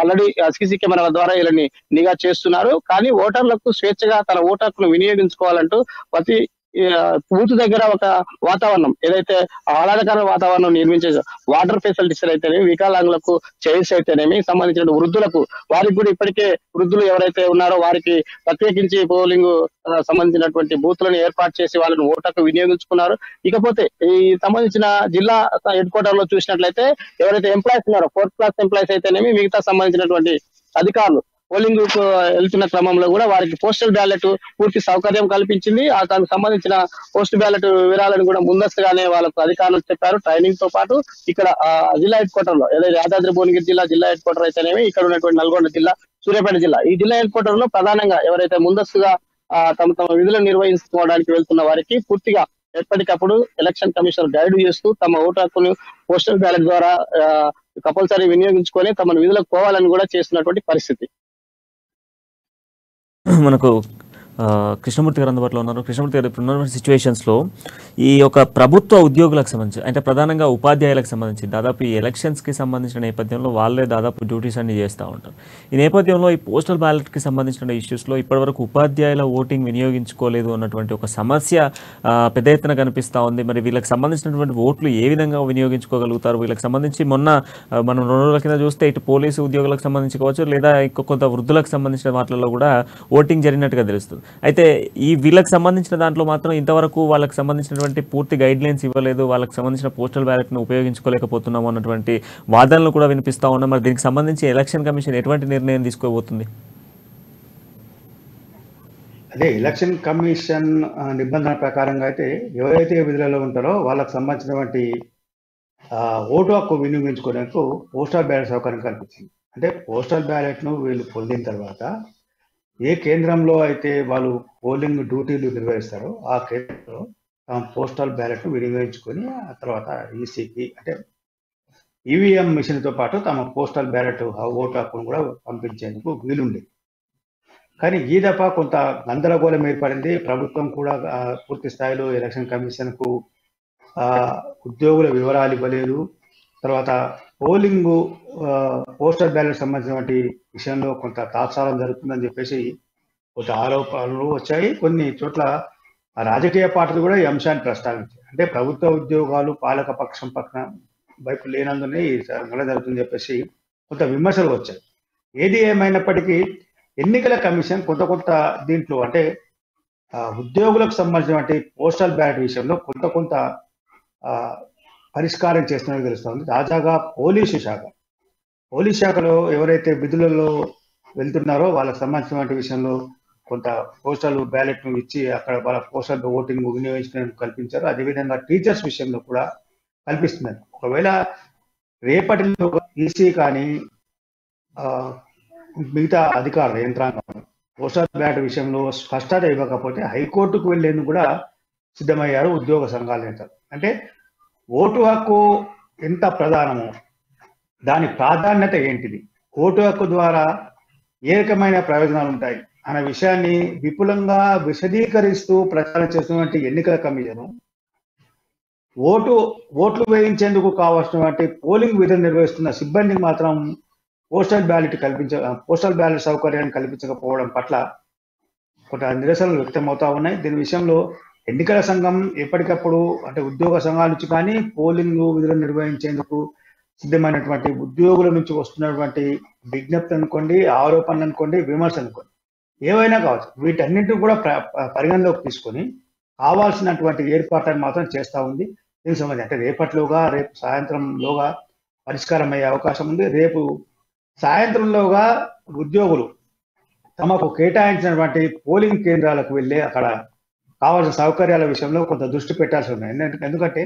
ఆల్రెడీ సీసీ కెమెరాల ద్వారా వీళ్ళని నిఘా చేస్తున్నారు. కానీ ఓటర్లకు స్వేచ్ఛగా తన ఓటు హక్కును వినియోగించుకోవాలంటూ ప్రతి బూత్ దగ్గర ఒక వాతావరణం ఏదైతే ఆహ్లాదకర వాతావరణం నిర్మించే వాటర్ ఫెసిలిటీస్ అయితేనేమి, వికలాంగులకు చైర్స్ అయితేనేమి, సంబంధించిన వృద్ధులకు వారికి కూడా ఇప్పటికే వృద్ధులు ఎవరైతే ఉన్నారో వారికి ప్రత్యేకించి పోలింగ్ సంబంధించినటువంటి బూత్లను ఏర్పాటు చేసి వాళ్ళని ఓటకు వినియోగించుకున్నారు. ఇకపోతే ఈ సంబంధించిన జిల్లా హెడ్ క్వార్టర్ లో చూసినట్లయితే ఎవరైతే ఎంప్లాయీస్ ఉన్నారో 4th క్లాస్ ఎంప్లాయీస్ అయితేనేమి మిగతా సంబంధించినటువంటి అధికారులు పోలింగ్ వెళ్తున్న క్రమంలో కూడా వారికి పోస్టల్ బ్యాలెట్ పూర్తి సౌకర్యం కల్పించింది. దానికి సంబంధించిన పోస్ట్ బ్యాలెట్ వివరాలను కూడా ముందస్తుగానే వాళ్ళకు అధికారులు చెప్పారు. ట్రైనింగ్ తో పాటు ఇక్కడ జిల్లా హెడ్ క్వార్టర్ లో ఏదైతే యాదాద్రి భువనగిరి జిల్లా హెడ్ క్వార్టర్ అయితేనేమి, ఇక్కడ ఉన్నటువంటి నల్గొండ జిల్లా, సూర్యాపేట జిల్లా, ఈ జిల్లా హెడ్ క్వార్టర్ లో ప్రధానంగా ఎవరైతే ముందస్తుగా తమ విధులను నిర్వహించుకోవడానికి వెళ్తున్న వారికి పూర్తిగా ఎప్పటికప్పుడు ఎలక్షన్ కమిషనర్ గైడ్ చేస్తూ తమ ఓటు హక్కును పోస్టల్ బ్యాలెట్ ద్వారా కంపల్సరీ వినియోగించుకొని తమ విధులకు పోవాలని కూడా చేస్తున్నటువంటి పరిస్థితి. మనకు కృష్ణమూర్తి గారు అందుబాటులో ఉన్నారు. కృష్ణమూర్తి గారు, ఇప్పుడున్న సిచ్యువేషన్స్లో ఈ యొక్క ప్రభుత్వ ఉద్యోగులకు సంబంధించి అంటే ప్రధానంగా ఉపాధ్యాయులకు సంబంధించి దాదాపు ఈ ఎలక్షన్స్కి సంబంధించిన నేపథ్యంలో వాళ్ళే దాదాపు డ్యూటీస్ అన్ని చేస్తూ ఉంటారు. ఈ నేపథ్యంలో ఈ పోస్టల్ బ్యాలెట్కి సంబంధించిన ఇష్యూస్లో ఇప్పటివరకు ఉపాధ్యాయుల ఓటింగ్ వినియోగించుకోలేదు అన్నటువంటి ఒక సమస్య పెద్ద ఎత్తున కనిపిస్తూ ఉంది. మరి వీళ్ళకి సంబంధించినటువంటి ఓట్లు ఏ విధంగా వినియోగించుకోగలుగుతారు? వీళ్ళకి సంబంధించి మొన్న మనం 2 రోజుల కింద చూస్తే ఇటు పోలీసు ఉద్యోగులకు సంబంధించి కావచ్చు, లేదా కొంత వృద్ధులకు సంబంధించిన వాటిల్లో కూడా ఓటింగ్ జరిగినట్టుగా తెలుస్తుంది. అయితే ఈ వీళ్ళకి సంబంధించిన దాంట్లో మాత్రం ఇంతవరకు వాళ్ళకి సంబంధించినటువంటి పూర్తి గైడ్ లైన్స్ ఇవ్వలేదు, వాళ్ళకి సంబంధించిన పోస్టల్ బ్యాలెట్ను ఉపయోగించుకోలేకపోతున్నాము అన్నటువంటి వాదనలు కూడా వినిపిస్తూ ఉన్నాయి. మరి దీనికి సంబంధించి ఎలక్షన్ కమిషన్ ఎటువంటి నిర్ణయం తీసుకోబోతుంది? అదే ఎలక్షన్ కమిషన్ నిబంధన ప్రకారంగా అయితే ఎవరైతే విధులలో ఉంటారో వాళ్ళకి సంబంధించినటువంటి ఓటు హక్కు వినియోగించుకోవడానికి పోస్టల్ బ్యాలెట్ సౌకర్యం కల్పించింది. అంటే పోస్టల్ బ్యాలెట్ను వీళ్ళు పొందిన తర్వాత ఏ కేంద్రంలో అయితే వాళ్ళు పోలింగ్ డ్యూటీలు నిర్వహిస్తారో ఆ కేంద్రంలో తమ పోస్టల్ బ్యాలెట్ను వినియోగించుకొని ఆ తర్వాత ఈసీకి అంటే ఈవీఎం మిషన్తో పాటు తమ పోస్టల్ బ్యాలెట్ ఓటు హక్కును కూడా పంపించేందుకు వీలుండేది. కానీ ఈ దఫా కొంత గందరగోళం ఏర్పడింది. ప్రభుత్వం కూడా పూర్తి స్థాయిలో ఎలక్షన్ కమిషన్కు ఉద్యోగుల వివరాలు ఇవ్వలేదు. తర్వాత పోలింగ్ పోస్టల్ బ్యాలెట్ సంబంధించినటువంటి విషయంలో కొంత తాత్సారం జరుగుతుందని చెప్పేసి కొంత ఆరోపణలు వచ్చాయి. కొన్ని చోట్ల రాజకీయ పార్టీలు కూడా ఈ అంశాన్ని ప్రస్తావించాయి. అంటే ప్రభుత్వ ఉద్యోగాలు పాలక పక్షం పక్కన వైపు లేనందునే ఈ సంఘటన జరుగుతుందని చెప్పేసి కొంత విమర్శలు వచ్చాయి. ఏది ఏమైనప్పటికీ ఎన్నికల కమిషన్ కొంత దీంట్లో అంటే ఉద్యోగులకు సంబంధించినటువంటి పోస్టల్ బ్యాలెట్ విషయంలో కొంత పరిష్కారం చేస్తున్నట్టు తెలుస్తుంది. తాజాగా పోలీసు శాఖలో ఎవరైతే విధులలో వెళ్తున్నారో వాళ్ళకి సంబంధించిన విషయంలో కొంత పోస్టల్ బ్యాలెట్ను ఇచ్చి అక్కడ వాళ్ళ పోస్టల్ ఓటింగ్ వినియోగించడానికి కల్పించారు. అదేవిధంగా టీచర్స్ విషయంలో కూడా కల్పిస్తున్నారు. ఒకవేళ రేపటిలో ఈసీ కానీ మిగతా అధికారుల యంత్రాంగం పోస్టల్ బ్యాలెట్ విషయంలో స్పష్టత ఇవ్వకపోతే హైకోర్టుకు వెళ్లేందుకు కూడా సిద్ధమయ్యారు ఉద్యోగ సంఘాల నేతలు. అంటే ఓటు హక్కు ఎంత ప్రధానమో దాని ప్రాధాన్యత ఏంటిది, ఓటు హక్కు ద్వారా ఏ రకమైన ప్రయోజనాలు ఉంటాయి అనే విషయాన్ని విపులంగా విశదీకరిస్తూ ప్రచారం చేస్తున్నటువంటి ఎన్నికల కమిషన్ ఓట్లు వేయించేందుకు కావాల్సినటువంటి పోలింగ్ విధులు నిర్వహిస్తున్న సిబ్బందికి మాత్రం పోస్టల్ బ్యాలెట్ సౌకర్యాన్ని కల్పించకపోవడం పట్ల కొంత నిరసనలు వ్యక్తమవుతా ఉన్నాయి. దీని విషయంలో ఎన్నికల సంఘం ఎప్పటికప్పుడు అంటే ఉద్యోగ సంఘాల నుంచి కానీ పోలింగ్ విధులను నిర్వహించేందుకు సిద్ధమైనటువంటి ఉద్యోగుల నుంచి వస్తున్నటువంటి విజ్ఞప్తి అనుకోండి, ఆరోపణలు అనుకోండి, విమర్శ అనుకోండి, ఏవైనా కావచ్చు, వీటన్నింటినీ కూడా పరిగణలోకి తీసుకొని కావాల్సినటువంటి ఏర్పాట్లను మాత్రం చేస్తూ ఉంది. దీనికి సంబంధించి అంటే రేపు సాయంత్రంలోగా పరిష్కారం అయ్యే అవకాశం ఉంది. రేపు సాయంత్రంలోగా ఉద్యోగులు తమకు కేటాయించినటువంటి పోలింగ్ కేంద్రాలకు వెళ్ళి అక్కడ కావాల్సిన సౌకర్యాల విషయంలో కొంత దృష్టి పెట్టాల్సి ఉంది. ఎందుకంటే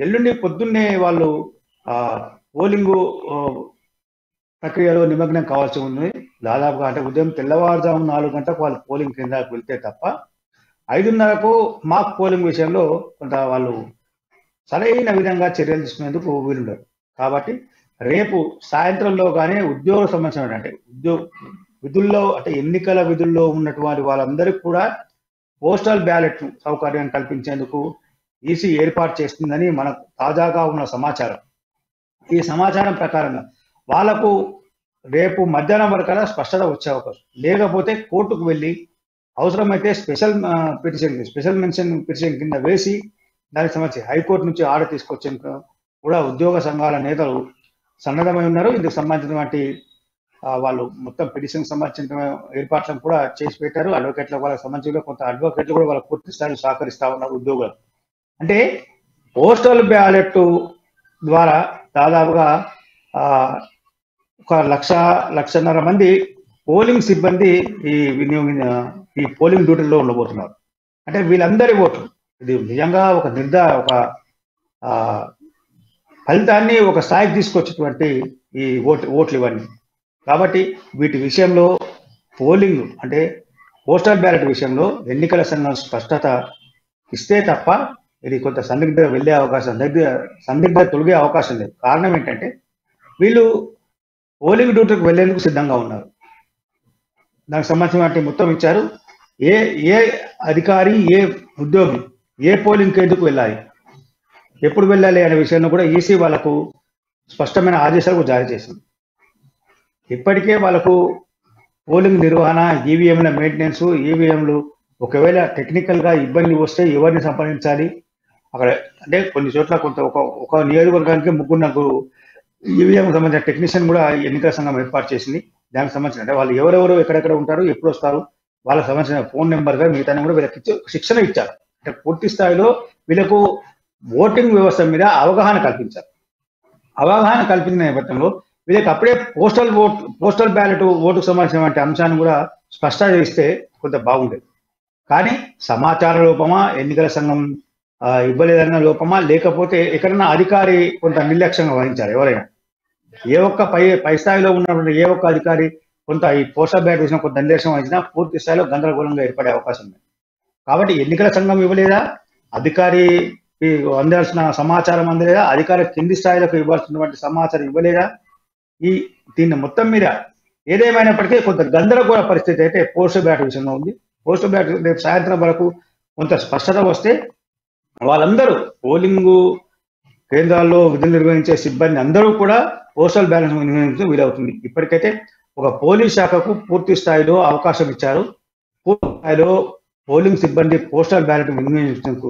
ఎల్లుండి పొద్దున్నే వాళ్ళు పోలింగ్ ప్రక్రియలో నిమగ్నం కావాల్సి ఉంది. దాదాపుగా అంటే ఉదయం తెల్లవారుజాము 4 గంటలకు వాళ్ళు పోలింగ్ కేంద్రాలకు వెళ్తే తప్ప 5:30కు మాక్ పోలింగ్ విషయంలో కొంత వాళ్ళు సరైన విధంగా చర్యలు తీసుకునేందుకు వీలుండదు. కాబట్టి రేపు సాయంత్రంలో కానీ ఉద్యోగులకు సంబంధించిన అంటే విధుల్లో అంటే ఎన్నికల విధుల్లో ఉన్నటువంటి వాళ్ళందరికీ కూడా పోస్టల్ బ్యాలెట్ సౌకర్యం కల్పించేందుకు ఈసీ ఏర్పాటు చేస్తుందని మనకు తాజాగా ఉన్న సమాచారం. ఈ సమాచారం ప్రకారంగా వాళ్లకు రేపు మధ్యాహ్నం వరకల్లా స్పష్టత వచ్చే అవకాశం, లేకపోతే కోర్టుకు వెళ్ళి అవసరమైతే స్పెషల్ మెన్షన్ పిటిషన్ కింద వేసి దానికి సంబంధించి హైకోర్టు నుంచి ఆర్డర్ తీసుకొచ్చేందుకు కూడా ఉద్యోగ సంఘాల నేతలు సన్నద్ధమై ఉన్నారు. ఇందుకు సంబంధించినటువంటి వాళ్ళు మొత్తం పిటిషన్ సంబంధించిన ఏర్పాట్లను కూడా చేసి పెట్టారు. అడ్వకేట్ల వాళ్ళకి సంబంధించిన కొంత అడ్వకేట్లు కూడా వాళ్ళకి పూర్తి స్థాయిలో సహకరిస్తా ఉన్నారు ఉద్యోగులు. అంటే పోస్టల్ బ్యాలెట్ ద్వారా దాదాపుగా ఒక 1,00,00,000 మంది పోలింగ్ సిబ్బంది ఈ పోలింగ్ డ్యూటీలో ఉండబోతున్నారు. అంటే వీళ్ళందరి ఓట్లు ఇది నిజంగా ఒక ఫలితాన్ని ఒక స్థాయికి తీసుకొచ్చేటువంటి ఈ ఓట్లు ఇవన్నీ. కాబట్టి వీటి విషయంలో పోలింగ్ అంటే పోస్టల్ బ్యాలెట్ విషయంలో ఎన్నికల సంఘం స్పష్టత ఇస్తే తప్ప ఇది కొంత సందిగ్ధత వెళ్ళే అవకాశం సందిగ్ధత తొలగే అవకాశం లేదు. కారణం ఏంటంటే వీళ్ళు పోలింగ్ డ్యూటీకి వెళ్లేందుకు సిద్ధంగా ఉన్నారు. దానికి సంబంధించిన మొత్తం ఇచ్చారు. ఏ అధికారి ఏ ఉద్యోగి ఏ పోలింగ్ కేంద్రకు వెళ్ళాలి, ఎప్పుడు వెళ్ళాలి అనే విషయాన్ని కూడా ఈసీ వాళ్ళకు స్పష్టమైన ఆదేశాలు జారీ చేసింది. ఇప్పటికే వాళ్ళకు పోలింగ్ నిర్వహణ, ఈవీఎంల మెయింటెనెన్స్, ఈవీఎంలు ఒకవేళ టెక్నికల్గా ఇబ్బంది వస్తే ఎవరిని సంప్రదించాలి, అక్కడ అంటే కొన్ని చోట్ల కొంత ఒక నియోజకవర్గానికి 3-4 ఈవీఎం సంబంధించిన టెక్నీషియన్ కూడా ఎన్నికల సంఘం ఏర్పాటు చేసింది. దానికి సంబంధించిన అంటే వాళ్ళు ఎవరెవరు ఎక్కడెక్కడ ఉంటారు, ఎప్పుడు వస్తారు, వాళ్ళకి సంబంధించిన ఫోన్ నెంబర్గా మిగతా కూడా వీళ్ళకి శిక్షణ ఇచ్చారు. అంటే పూర్తి స్థాయిలో వీళ్ళకు ఓటింగ్ వ్యవస్థ మీద అవగాహన కల్పించారు. అవగాహన కల్పించిన నేపథ్యంలో వీళ్ళకి అప్పుడే పోస్టల్ బ్యాలెట్ ఓటుకు సంబంధించిన అంశాన్ని కూడా స్పష్టంగా ఇస్తే కొంత బాగుండేది. కానీ సమాచార లోపమా, ఎన్నికల సంఘం ఇవ్వలేదన్న లోపమా, లేకపోతే ఎక్కడన్నా అధికారి కొంత నిర్లక్ష్యంగా వహించారు. ఎవరైనా ఏ ఒక్క పై స్థాయిలో ఉన్నటువంటి ఏ ఒక్క అధికారి కొంత ఈ పోస్టల్ బ్యాలెట్ విషయం కొంత నిర్లక్ష్యం వహించినా పూర్తి స్థాయిలో గందరగోళంగా ఏర్పడే అవకాశం ఉంది. కాబట్టి ఎన్నికల సంఘం ఇవ్వలేదా, అధికారి అందాల్సిన సమాచారం అందలేదా, అధికారి కింది స్థాయిలకు ఇవ్వాల్సినటువంటి సమాచారం ఇవ్వలేదా, దీన్ని మొత్తం మీద ఏదేమైనప్పటికీ కొంత గందరగోళ పరిస్థితి అయితే పోస్టల్ బ్యాలెట్ విషయంలో ఉంది. పోస్టల్ బ్యాలెట్ రేపు సాయంత్రం వరకు కొంత స్పష్టత వస్తే వాళ్ళందరూ పోలింగ్ కేంద్రాల్లో విధులు నిర్వహించే సిబ్బంది అందరూ కూడా పోస్టల్ బ్యాలెట్ నిర్వహించడం వీలవుతుంది. ఇప్పటికైతే ఒక పోలీస్ శాఖకు పూర్తి స్థాయిలో అవకాశం ఇచ్చారు. పూర్తి స్థాయిలో పోలింగ్ సిబ్బంది పోస్టల్ బ్యాలెట్ వినియోగించేందుకు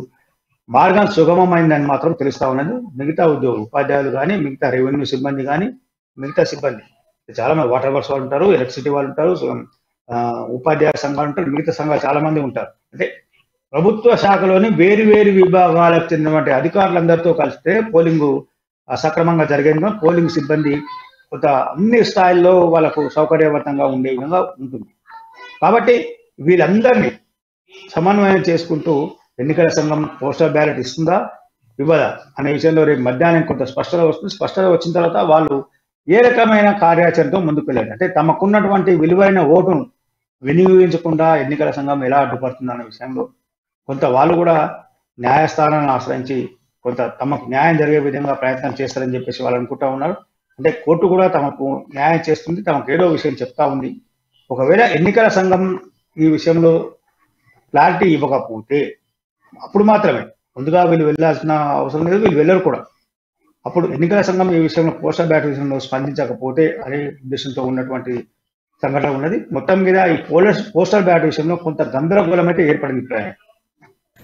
మార్గం సుగమమైందని మాత్రం తెలుస్తా ఉన్నది. మిగతా ఉపాధ్యాయులు కానీ, మిగతా రెవెన్యూ సిబ్బంది కానీ, మిగతా సిబ్బంది చాలా మంది వాటర్ వర్క్స్ వాళ్ళు ఉంటారు, ఎలక్ట్రిసిటీ వాళ్ళు ఉంటారు, ఉపాధ్యాయ సంఘాలు ఉంటారు, మిగతా సంఘాలు చాలా మంది ఉంటారు. అంటే ప్రభుత్వ శాఖలోని వేరు విభాగాలకు చెందినటువంటి అధికారులందరితో కలిస్తే పోలింగ్ సక్రమంగా జరిగేందుకు పోలింగ్ సిబ్బంది కొంత అన్ని స్థాయిల్లో వాళ్ళకు సౌకర్యవంతంగా ఉండే విధంగా ఉంటుంది. కాబట్టి వీళ్ళందరినీ సమన్వయం చేసుకుంటూ ఎన్నికల సంఘం పోస్టల్ బ్యాలెట్ ఇస్తుందా ఇవ్వదా అనే విషయంలో రేపు మధ్యాహ్నం కొంత స్పష్టత వస్తుంది. స్పష్టత వచ్చిన తర్వాత వాళ్ళు ఏ రకమైన కార్యాచరణతో ముందుకు వెళ్ళాలి, అంటే తమకున్నటువంటి విలువైన ఓటును వినియోగించకుండా ఎన్నికల సంఘం ఎలా అడ్డుపడుతుంది అనే విషయంలో కొంత వాళ్ళు కూడా న్యాయస్థానాన్ని ఆశ్రయించి కొంత తమకు న్యాయం జరిగే విధంగా ప్రయత్నం చేస్తారని చెప్పేసి వాళ్ళు అనుకుంటా ఉన్నారు. అంటే కోర్టు కూడా తమకు న్యాయం చేస్తుంది, తమకు ఏదో విషయం చెప్తా ఉంది. ఒకవేళ ఎన్నికల సంఘం ఈ విషయంలో క్లారిటీ ఇవ్వకపోతే అప్పుడు మాత్రమే, ముందుగా వీళ్ళు వెళ్ళాల్సిన అవసరం లేదు, వీళ్ళు వెళ్ళరు కూడా. అప్పుడు ఎన్నికల సంఘం ఈ విషయంలో పోస్టల్ బ్యాలెట్ విషయంలో స్పందించకపోతే అనే ఉద్దేశంతో ఉన్నటువంటి సంఘటన ఉన్నది. మొత్తం మీద ఈ పోస్టల్ బ్యాలెట్ విషయంలో కొంత గందరగోళం అయితే ఏర్పడింది.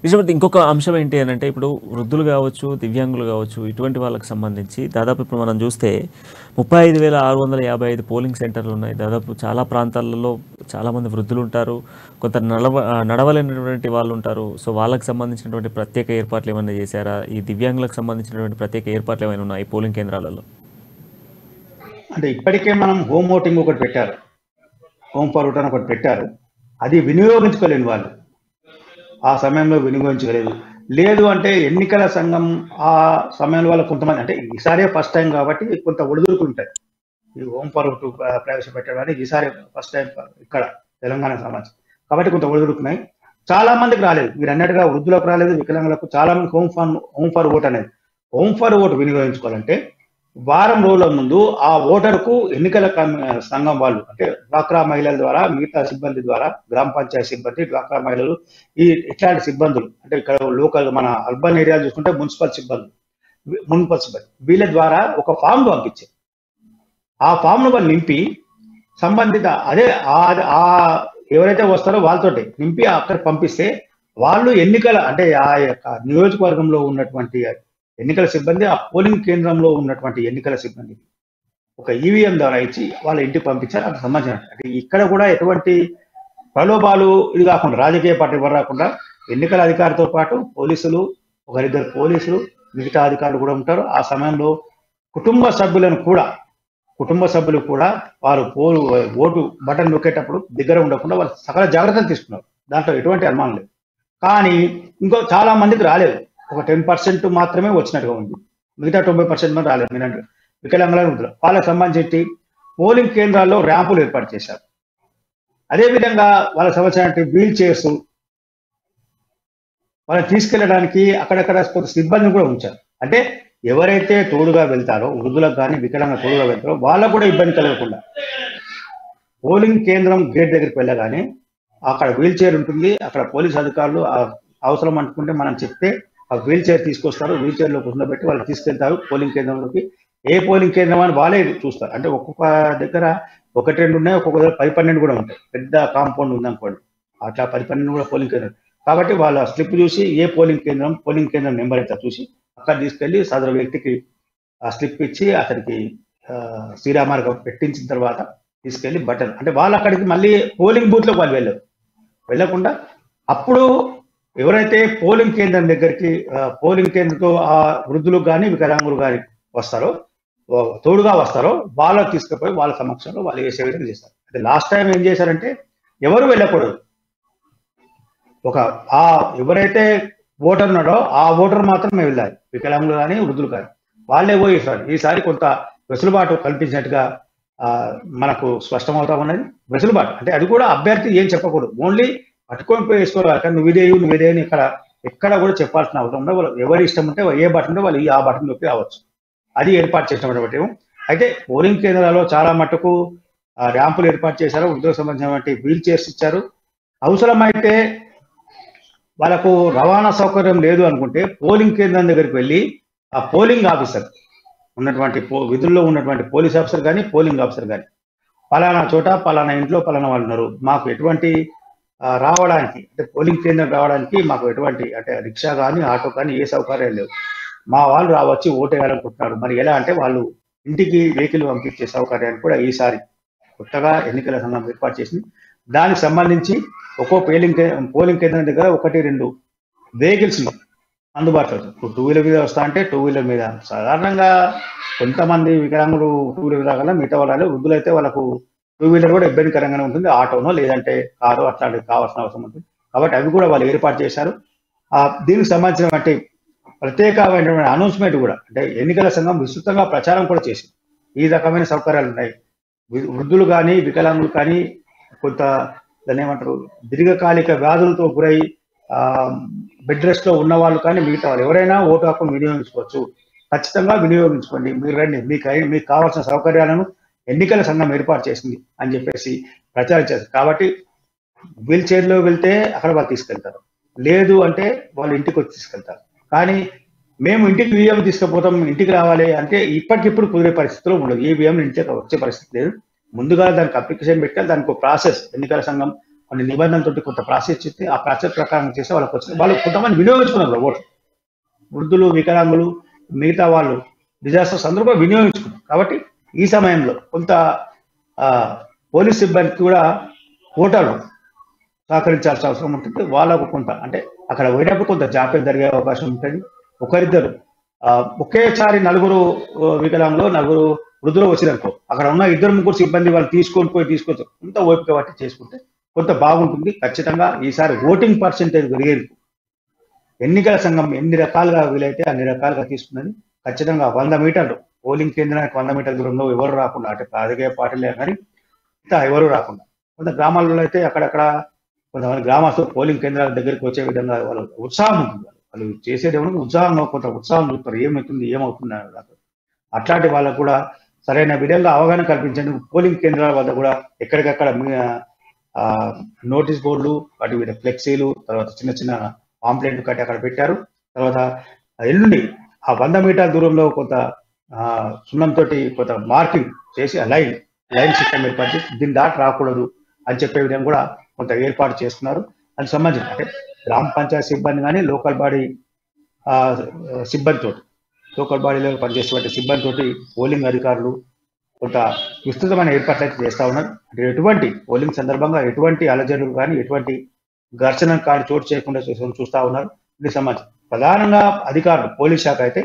నిజానికి ఇంకొక అంశం ఏంటి అని అంటే ఇప్పుడు వృద్ధులు కావచ్చు, దివ్యాంగులు కావచ్చు, ఇటువంటి వాళ్ళకి సంబంధించి దాదాపు ఇప్పుడు మనం చూస్తే 35,655 పోలింగ్ సెంటర్లు ఉన్నాయి. దాదాపు చాలా ప్రాంతాలలో చాలామంది వృద్ధులు ఉంటారు, కొంత నడవలేనటువంటి వాళ్ళు ఉంటారు. సో వాళ్ళకి సంబంధించినటువంటి ప్రత్యేక ఏర్పాట్లు ఏమైనా చేశారా? ఈ దివ్యాంగులకు సంబంధించినటువంటి ప్రత్యేక ఏర్పాట్లు ఏమైనా ఉన్నాయి పోలింగ్ కేంద్రాలలో? అంటే ఇప్పటికే మనం హోమ్ ఓటింగ్ ఒకటి పెట్టారు, హోమ్ ఫర్ ఓట్ అని ఒకటి పెట్టారు. అది వినియోగించుకోలేని వాళ్ళు ఆ సమయంలో వినియోగించలేదు. లేదు అంటే ఎన్నికల సంఘం ఆ సమయంలో వాళ్ళ కొంతమంది, అంటే ఈసారి ఫస్ట్ టైం కాబట్టి కొంత ఒడిదుడుకులు ఉంటాయి. ఈ హోమ్ ఫర్ ఓట్ ప్రవేశపెట్టడానికి ఈసారి ఫస్ట్ టైం ఇక్కడ తెలంగాణ సంబంధించి కాబట్టి కొంత ఒడిదుడుకున్నాయి. చాలా మందికి రాలేదు, మీరు అన్నట్టుగా వృద్ధులకు రాలేదు, వికలాంగులకు చాలా మంది హోమ్ ఫర్ ఓట్ అనేది. హోమ్ ఫర్ ఓట్ వినియోగించుకోవాలంటే వారం రోజుల ముందు ఆ ఓటర్కు ఎన్నికల సంఘం వాళ్ళు, అంటే డ్వాక్రా మహిళల ద్వారా, మిగతా సిబ్బంది ద్వారా, గ్రామ పంచాయతీ సిబ్బంది, డ్వాక్రా మహిళలు, ఇట్లాంటి సిబ్బందులు, అంటే ఇక్కడ లోకల్ మన అర్బన్ ఏరియాలు చూసుకుంటే మున్సిపల్ సిబ్బంది వీళ్ళ ద్వారా ఒక ఫామ్ పంపించారు. ఆ ఫామ్ను వాళ్ళు నింపి సంబంధిత ఆ ఎవరైతే వస్తారో వాళ్ళతోటి నింపి అక్కడ పంపిస్తే వాళ్ళు ఎన్నికల అంటే ఆ యొక్క నియోజకవర్గంలో ఉన్నటువంటి ఎన్నికల సిబ్బంది ఆ పోలింగ్ కేంద్రంలో ఉన్నటువంటి ఎన్నికల సిబ్బంది ఒక ఈవీఎం ద్వారా ఇచ్చి వాళ్ళ ఇంటికి పంపించారు. అది సంబంధించిన అంటే ఇక్కడ కూడా ఎటువంటి ప్రలోభాలు ఇది కాకుండా రాజకీయ పార్టీ ఎవరు రాకుండా ఎన్నికల అధికారితో పాటు పోలీసులు ఒకరిద్దరు పోలీసులు మిగతా అధికారులు కూడా ఉంటారు. ఆ సమయంలో కుటుంబ సభ్యులు కూడా వారు ఓటు బటన్ నొక్కేటప్పుడు దగ్గర ఉండకుండా వాళ్ళు సకల జాగ్రత్తలు తీసుకున్నారు. దాంట్లో ఎటువంటి అనుమానం లేదు. కానీ ఇంకో చాలా మందికి రాలేదు. ఒక 10% మాత్రమే వచ్చినట్టుగా ఉంది. మిగతా 90% మంది రాలేదు. మీరంటే వికలాంగుల వృద్ధులు వాళ్ళకి సంబంధించి పోలింగ్ కేంద్రాల్లో ర్యాంపులు ఏర్పాటు చేశారు. అదేవిధంగా వాళ్ళకి సంబంధించిన వీల్ చైర్స్ వాళ్ళని తీసుకెళ్ళడానికి అక్కడక్కడ సిబ్బందిని కూడా ఉంచారు. అంటే ఎవరైతే తోడుగా వెళ్తారో వృద్ధులకు కానీ వికలాంగ తోడుగా వెళ్తారో వాళ్ళకు కూడా ఇబ్బంది కలగకుండా పోలింగ్ కేంద్రం గేట్ దగ్గరికి వెళ్ళగానే అక్కడ వీల్ చైర్ ఉంటుంది. అక్కడ పోలీస్ అధికారులు అవసరం అనుకుంటే మనం చెప్తే ఆ వీల్ చైర్ తీసుకొస్తారు. వీల్ చైర్లో కూర్చోబెట్టి వాళ్ళు తీసుకెళ్తారు పోలింగ్ కేంద్రంలోకి. ఏ పోలింగ్ కేంద్రం అని వాళ్ళే చూస్తారు. అంటే ఒక్కొక్క దగ్గర 1-2 ఉన్నాయి, ఒక్కొక్క దగ్గర 10-12 కూడా ఉంటాయి. పెద్ద కాంపౌండ్ ఉందనుకోండి, అట్లా 10-12 కూడా పోలింగ్ కేంద్రం. కాబట్టి వాళ్ళ స్లిప్ చూసి ఏ పోలింగ్ కేంద్రం నెంబర్ అయితే చూసి అక్కడ తీసుకెళ్లి సదరు వ్యక్తికి ఆ స్లిప్ ఇచ్చి అతనికి శ్రీరామార్గం పెట్టించిన తర్వాత తీసుకెళ్లి బటన్ అంటే వాళ్ళు అక్కడికి మళ్ళీ పోలింగ్ బూత్లోకి వాళ్ళు వెళ్ళకుండా అప్పుడు ఎవరైతే పోలింగ్ కేంద్రం దగ్గరికి పోలింగ్ కేంద్రంతో ఆ వృద్ధులు కానీ వికలాంగులు కానీ తోడుగా వస్తారో వాళ్ళకి తీసుకుపోయి వాళ్ళ సమక్షంలో వాళ్ళు వేసే విధంగా చేస్తారు. అంటే లాస్ట్ టైం ఏం చేశారంటే ఎవరు వెళ్ళకూడదు. ఎవరైతే ఓటర్ ఉన్నాడో ఆ ఓటర్ మాత్రమే వెళ్ళాలి. వికలాంగులు కానీ వృద్ధులు కానీ వాళ్ళే పోయేసారు. ఈసారి కొంత వెసులుబాటు కల్పించినట్టుగా మనకు స్పష్టమవుతా ఉన్నది. వెసులుబాటు అంటే అది కూడా అభ్యర్థి ఏం చెప్పకూడదు, ఓన్లీ పట్టుకొని పోయి వేసుకోవాలి. కానీ నువ్వేదేని ఎక్కడ కూడా చెప్పాల్సిన అవసరం ఉండదు. ఎవరి ఇష్టం ఉంటే ఏ బటన్ ఉంటే వాళ్ళు ఆ బటన్ నొక్కి రావచ్చు. అది ఏర్పాటు చేసినటువంటి. అయితే పోలింగ్ కేంద్రాల్లో చాలా మట్టుకు ర్యాంపులు ఏర్పాటు చేశారు. వృద్ధులకు సంబంధించినటువంటి వీల్ చైర్స్ ఇచ్చారు. అవసరమైతే వాళ్ళకు రవాణా సౌకర్యం లేదు అనుకుంటే పోలింగ్ కేంద్రం దగ్గరికి వెళ్ళి ఆ పోలింగ్ ఆఫీసర్ ఉన్నటువంటి విధుల్లో ఉన్నటువంటి పోలీస్ ఆఫీసర్ కానీ పోలింగ్ ఆఫీసర్ కానీ పలానా చోట పలానా ఇంట్లో పలానా వాళ్ళు ఉన్నారు, మాకు ఎటువంటి రావడానికి అంటే పోలింగ్ కేంద్రం రావడానికి మాకు ఎటువంటి అంటే రిక్షా కానీ ఆటో కానీ ఏ సౌకర్యం లేవు, మా వాళ్ళు రావచ్చి ఓటేయాలనుకుంటున్నారు. మరి ఎలా అంటే వాళ్ళు ఇంటికి వెహికల్ పంపించే సౌకర్యాన్ని కూడా ఈసారి కొత్తగా ఎన్నికల సంఘం ఏర్పాటు చేసింది. దానికి సంబంధించి ఒక్కో పోలింగ్ కేంద్రం దగ్గర 1-2 వెహికల్స్ అందుబాటులో. ఇప్పుడు 2 వీలర్ మీద వస్తా అంటే 2 వీలర్ మీద సాధారణంగా కొంతమంది వికలాంగులు 2 వీలర్ రాగల, మిగతా వాళ్ళు వృద్ధులు అయితే వాళ్ళకు 2 వీలర్ కూడా ఇబ్బందికరంగానే ఉంటుంది. ఆటోనో లేదంటే కారు అట్లాంటివి కావాల్సిన అవసరం ఉంటుంది. కాబట్టి అవి కూడా వాళ్ళు ఏర్పాటు చేశారు. దీనికి సంబంధించినటువంటి ప్రత్యేకమైనటువంటి అనౌన్స్మెంట్ కూడా అంటే ఎన్నికల సంఘం విస్తృతంగా ప్రచారం కూడా చేసింది. ఈ రకమైన సౌకర్యాలు ఉన్నాయి. వృద్ధులు కానీ వికలాంగులు కానీ కొంత దాన్ని ఏమంటారు దీర్ఘకాలిక వ్యాధులతో గురై బెడ్ రెస్ట్ లో ఉన్న వాళ్ళు కానీ మిగతా వాళ్ళు ఎవరైనా ఓటు హక్కును వినియోగించుకోవచ్చు. ఖచ్చితంగా వినియోగించుకోండి, మీరు రండి, మీకు కావాల్సిన సౌకర్యాలను ఎన్నికల సంఘం ఏర్పాటు చేసింది అని చెప్పేసి ప్రచారం చేస్తారు. కాబట్టి వీల్ చైర్లో వెళ్తే అక్కడ వాళ్ళు తీసుకెళ్తారు, లేదు అంటే వాళ్ళు ఇంటికి వచ్చి తీసుకెళ్తారు. కానీ మేము ఇంటికి ఈవీఎం తీసుకుపోతాం, ఇంటికి రావాలి అంటే ఇప్పటికిప్పుడు కుదిరే పరిస్థితిలో ఉండదు. ఈవీఎం ఇంటికి వచ్చే పరిస్థితి లేదు. ముందుగా దానికి అప్లికేషన్ పెట్టాలి. దానికి ఒక ప్రాసెస్, ఎన్నికల సంఘం కొన్ని నిబంధనలతో కొంత ప్రాసెస్ ఇస్తే ఆ ప్రాసెస్ ప్రకారం చేస్తే వాళ్ళకి వచ్చింది. వాళ్ళు కొంతమంది వినియోగించుకున్నారు ఓటు, వృద్ధులు వికలాంగులు మిగతా వాళ్ళు డిజాస్టర్స్ అందరూ కూడా వినియోగించుకున్నారు. కాబట్టి ఈ సమయంలో కొంత పోలీస్ సిబ్బందికి కూడా ఓటర్లు సహకరించాల్సిన అవసరం ఉంటుంది. వాళ్ళకు కొంత అంటే అక్కడ పోయినప్పుడు కొంత జాప్యం జరిగే అవకాశం ఉంటుంది. ఒకరిద్దరు ఒకేసారి 4 వికలాంగులు 4 వృద్ధులు వచ్చిందనుకో, అక్కడ ఉన్న 2-3 సిబ్బంది వాళ్ళు తీసుకొచ్చు కొంత ఓపిక పట్టి చేసుకుంటే కొంత బాగుంటుంది. ఖచ్చితంగా ఈసారి ఓటింగ్ పర్సెంటేజ్ పెరిగేందుకు ఎన్నికల సంఘం ఎన్ని రకాలుగా వీలైతే అన్ని రకాలుగా తీసుకున్నది. ఖచ్చితంగా 100 మీటర్లు పోలింగ్ కేంద్రానికి 100 మీటర్ల దూరంలో ఎవరు రాకుండా అంటే రాజకీయ పార్టీలే కానీ ఇంత ఎవరు రాకుండా, కొంత గ్రామాలలో అయితే అక్కడక్కడ కొంతమంది గ్రామస్తులు పోలింగ్ కేంద్రాల దగ్గరికి వచ్చే విధంగా వాళ్ళు ఉత్సాహం ఉంటుంది. వాళ్ళు చేసేది ఏమన్నా ఉత్సాహంగా కొంత ఉత్సాహం చూస్తారు, ఏమవుతుంది అట్లాంటి వాళ్ళకు కూడా సరైన విధంగా అవగాహన కల్పించేందుకు పోలింగ్ కేంద్రాల వద్ద కూడా ఎక్కడికక్కడ నోటీస్ బోర్డులు వాటి మీద ఫ్లెక్సీలు తర్వాత చిన్న చిన్న పాంప్లెట్లు కట్టి అక్కడ పెట్టారు. తర్వాత ఎల్లుండి ఆ 100 మీటర్ల దూరంలో కొంత సున్నంతో కొంత మార్కింగ్ చేసి లైన్ సిస్టమ్ ఏర్పాటు చేసి దీన్ని దాటి రాకూడదు అని చెప్పే విధంగా కూడా కొంత ఏర్పాటు చేస్తున్నారు. దానికి సంబంధించి అంటే గ్రామ పంచాయతీ సిబ్బంది కానీ లోకల్ బాడీ సిబ్బందితో, లోకల్ బాడీలో పనిచేసేటువంటి సిబ్బందితోటి పోలింగ్ అధికారులు కొంత విస్తృతమైన ఏర్పాట్లు అయితే చేస్తూ ఉన్నారు. అంటే ఎటువంటి పోలింగ్ సందర్భంగా ఎటువంటి అలజడులు కానీ ఎటువంటి ఘర్షణ కానీ చోటు చేయకుండా చూస్తూ ఉన్నారు. దీనికి సంబంధించి ప్రధానంగా అధికారులు పోలీస్ శాఖ అయితే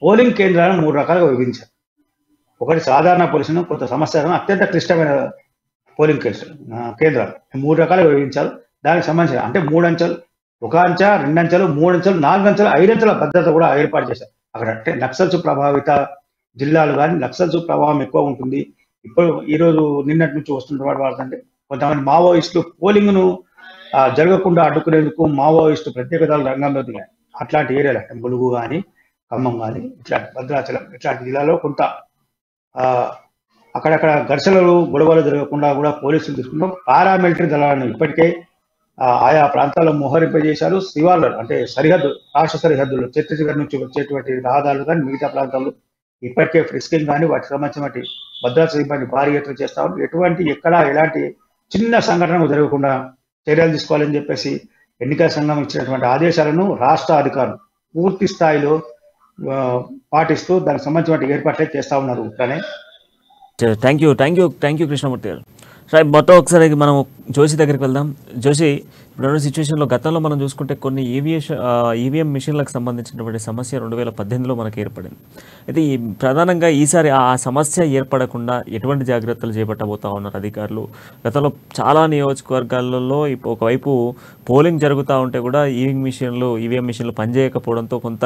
పోలింగ్ కేంద్రాలను 3 రకాలుగా విభజించారు. ఒకటి సాధారణ పోలీసును, కొంత సమస్యలను, అత్యంత క్లిష్టమైన పోలింగ్ కేంద్రాలు 3 రకాలుగా విభజించారు. దానికి సంబంధించిన అంటే 3 అంచెలు, 1 అంచె, 2 అంచెలు, 3 అంచెలు, 4 అంచెలు, 5 అంచెల భద్రత కూడా ఏర్పాటు చేశారు. అక్కడ అంటే నక్సల్స్ ప్రభావిత జిల్లాలు కానీ నక్సల్స్ ప్రభావం ఎక్కువ ఉంటుంది. ఇప్పుడు ఈరోజు నిన్నటి నుంచి వస్తున్న వాళ్ళంటే కొంతమంది మావోయిస్టులు పోలింగ్ను జరగకుండా అడ్డుకునేందుకు మావోయిస్టు ప్రత్యేక దళాలు రంగంలో దిగాయి. అట్లాంటి ఏరియాలు అంటే ములుగు కానీ ఖమ్మం కానీ ఇట్లాంటి భద్రాచలం ఇట్లాంటి జిల్లాలో కొంత అక్కడక్కడ ఘర్షణలు గొడవలు జరగకుండా కూడా పోలీసులు తీసుకుంటాం. పారామిలిటరీ దళాలను ఇప్పటికే ఆయా ప్రాంతాల్లో మోహరింపజేశారు. శివార్లు అంటే సరిహద్దు, రాష్ట్ర సరిహద్దులు ఛత్తీస్గఢ్ నుంచి వచ్చేటువంటి రహదారులు కానీ మిగతా ప్రాంతాల్లో ఇప్పటికే ఫ్రిస్కింగ్ కానీ వాటికి సంబంధించిన భద్రతా సిబ్బంది భారీ ఎత్తున చేస్తా ఉన్నారు. ఎలాంటి చిన్న సంఘటన జరగకుండా చర్యలు తీసుకోవాలని చెప్పేసి ఎన్నికల సంఘం ఇచ్చినటువంటి ఆదేశాలను రాష్ట్ర అధికారులు పూర్తి స్థాయిలో పాటిస్తూ దానికి సంబంధించిన ఏర్పాట్లే చేస్తా ఉన్నారు. కానీ థ్యాంక్ యూ కృష్ణమూర్తి గారు. రైట్, మొత్తం ఒకసారి మనం జోషి దగ్గరికి వెళ్దాం. జోషి, ఇప్పుడున్న సిచ్యువేషన్లో గతంలో మనం చూసుకుంటే కొన్ని ఈవీఎం మిషన్లకు సంబంధించినటువంటి సమస్య 2018లో మనకు ఏర్పడింది. అయితే ప్రధానంగా ఈసారి ఆ సమస్య ఏర్పడకుండా ఎటువంటి జాగ్రత్తలు చేపట్టబోతా ఉన్నారు అధికారులు? గతంలో చాలా నియోజకవర్గాలలో ఒకవైపు పోలింగ్ జరుగుతూ ఉంటే కూడా ఈవీఎం మిషన్లు పనిచేయకపోవడంతో కొంత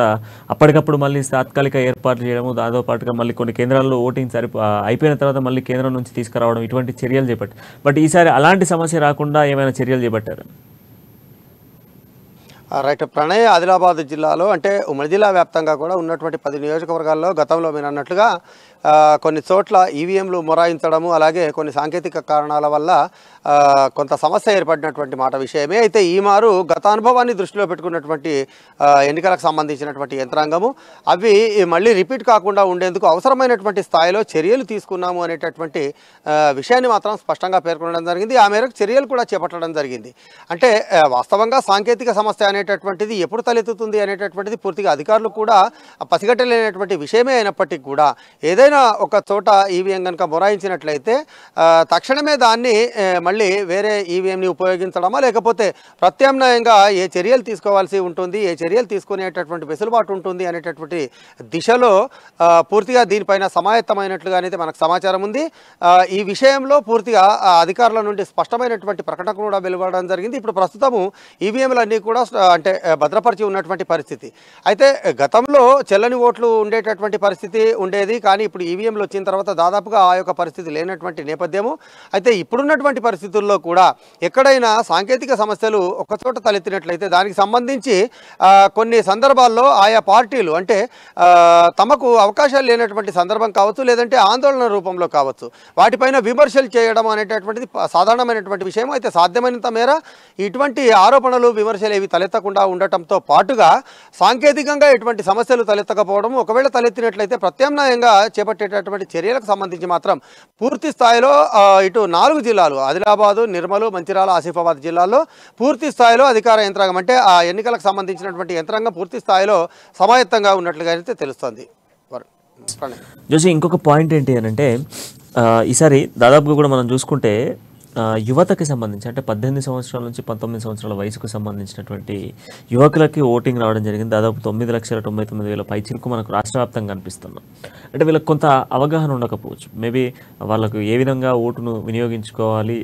అప్పటికప్పుడు మళ్ళీ తాత్కాలిక ఏర్పాట్లు చేయడము, దాంతో పాటుగా మళ్ళీ కొన్ని కేంద్రాల్లో ఓటింగ్ అయిపోయిన తర్వాత మళ్ళీ కేంద్రం నుంచి తీసుకురావడం, ఇటువంటి చర్యలు చేపట్టారు. బట్ ఈసారి అలాంటి సమస్య రాకుండా ఏమైనా చర్యలు చేపట్టారు? రైట్ ప్రణయ్, ఆదిలాబాద్ జిల్లాలో అంటే ఉమ్మడి జిల్లా వ్యాప్తంగా కూడా ఉన్నటువంటి 10 నియోజకవర్గాల్లో గతంలో మీరు అన్నట్లుగా కొన్ని చోట్ల ఈవీఎంలు మొరాయించడము, అలాగే కొన్ని సాంకేతిక కారణాల వల్ల కొంత సమస్య ఏర్పడినటువంటి మాట విషయమే. అయితే ఈ మారు గత అనుభవాన్ని దృష్టిలో పెట్టుకున్నటువంటి ఎన్నికలకు సంబంధించినటువంటి యంత్రాంగము అవి మళ్ళీ రిపీట్ కాకుండా ఉండేందుకు అవసరమైనటువంటి స్థాయిలో చర్యలు తీసుకున్నాము అనేటటువంటి విషయాన్ని మాత్రం స్పష్టంగా పేర్కొనడం జరిగింది. ఆ మేరకు చర్యలు కూడా చేపట్టడం జరిగింది. అంటే వాస్తవంగా సాంకేతిక సమస్య అనేటటువంటిది ఎప్పుడు తలెత్తుతుంది అనేటటువంటిది పూర్తిగా అధికారులు కూడా పసిగట్టలేనటువంటి విషయమే అయినప్పటికీ కూడా ఏదైనా ఒక చోట ఈవీఎం కనుక మొరాయించినట్లయితే తక్షణమే దాన్ని మళ్ళీ వేరే ఈవీఎంని ఉపయోగించడమా, లేకపోతే ప్రత్యామ్నాయంగా ఏ చర్యలు తీసుకోవాల్సి ఉంటుంది, ఏ చర్యలు తీసుకునేటటువంటి వెసులుబాటు ఉంటుంది అనేటటువంటి దిశలో పూర్తిగా దీనిపైన సమాయత్తమైనట్లుగానైతే మనకు సమాచారం ఉంది. ఈ విషయంలో పూర్తిగా అధికారుల నుండి స్పష్టమైనటువంటి ప్రకటన కూడా వెలువడడం జరిగింది. ఇప్పుడు ప్రస్తుతము ఈవీఎంలన్నీ కూడా అంటే భద్రపరిచి ఉన్నటువంటి పరిస్థితి. అయితే గతంలో చెల్లని ఓట్లు ఉండేటటువంటి పరిస్థితి ఉండేది, కానీ ఇప్పుడు ఈవీఎంలు వచ్చిన తర్వాత దాదాపుగా ఆ యొక్క పరిస్థితి లేనటువంటి నేపథ్యము. అయితే ఇప్పుడున్నటువంటి పరిస్థితుల్లో కూడా ఎక్కడైనా సాంకేతిక సమస్యలు ఒకచోట తలెత్తినట్లయితే దానికి సంబంధించి కొన్ని సందర్భాల్లో ఆయా పార్టీలు అంటే తమకు అవకాశాలు లేనటువంటి సందర్భం కావచ్చు, లేదంటే ఆందోళన రూపంలో కావచ్చు, వాటిపైన విమర్శలు చేయడం అనేటటువంటిది సాధారణమైనటువంటి విషయం. అయితే సాధ్యమైనంత మేర ఇటువంటి ఆరోపణలు, విమర్శలు ఏవి తలెత్తకుండా ఉండటంతో పాటుగా సాంకేతికంగా ఎటువంటి సమస్యలు తలెత్తకపోవడం, ఒకవేళ తలెత్తినట్లయితే ప్రత్యామ్నాయంగా చేపట్టేటటువంటి చర్యలకు సంబంధించి మాత్రం పూర్తి స్థాయిలో ఇటు 4 జిల్లాలు ఆదిలాబాదు, నిర్మలు, మంచిర్యాల, ఆసిఫాబాద్ జిల్లాల్లో పూర్తి స్థాయిలో అధికార యంత్రాంగం అంటే ఆ ఎన్నికలకు సంబంధించినటువంటి యంత్రాంగం పూర్తి స్థాయిలో సమాయత్తంగా ఉన్నట్లుగా అయితే తెలుస్తుంది. జోషి, ఇంకొక పాయింట్ ఏంటి అని అంటే ఈసారి దాదాపుగా కూడా మనం చూసుకుంటే యువతకి సంబంధించి అంటే 18 సంవత్సరాల నుంచి 19 సంవత్సరాల వయసుకు సంబంధించినటువంటి యువకులకి ఓటింగ్ రావడం జరిగింది. దాదాపు 9,99,000 పైచిలకు మనకు రాష్ట్ర వ్యాప్తంగా కనిపిస్తున్నాం. అంటే వీళ్ళకి కొంత అవగాహన ఉండకపోవచ్చు. మేబీ వాళ్ళకు ఏ విధంగా ఓటును వినియోగించుకోవాలి,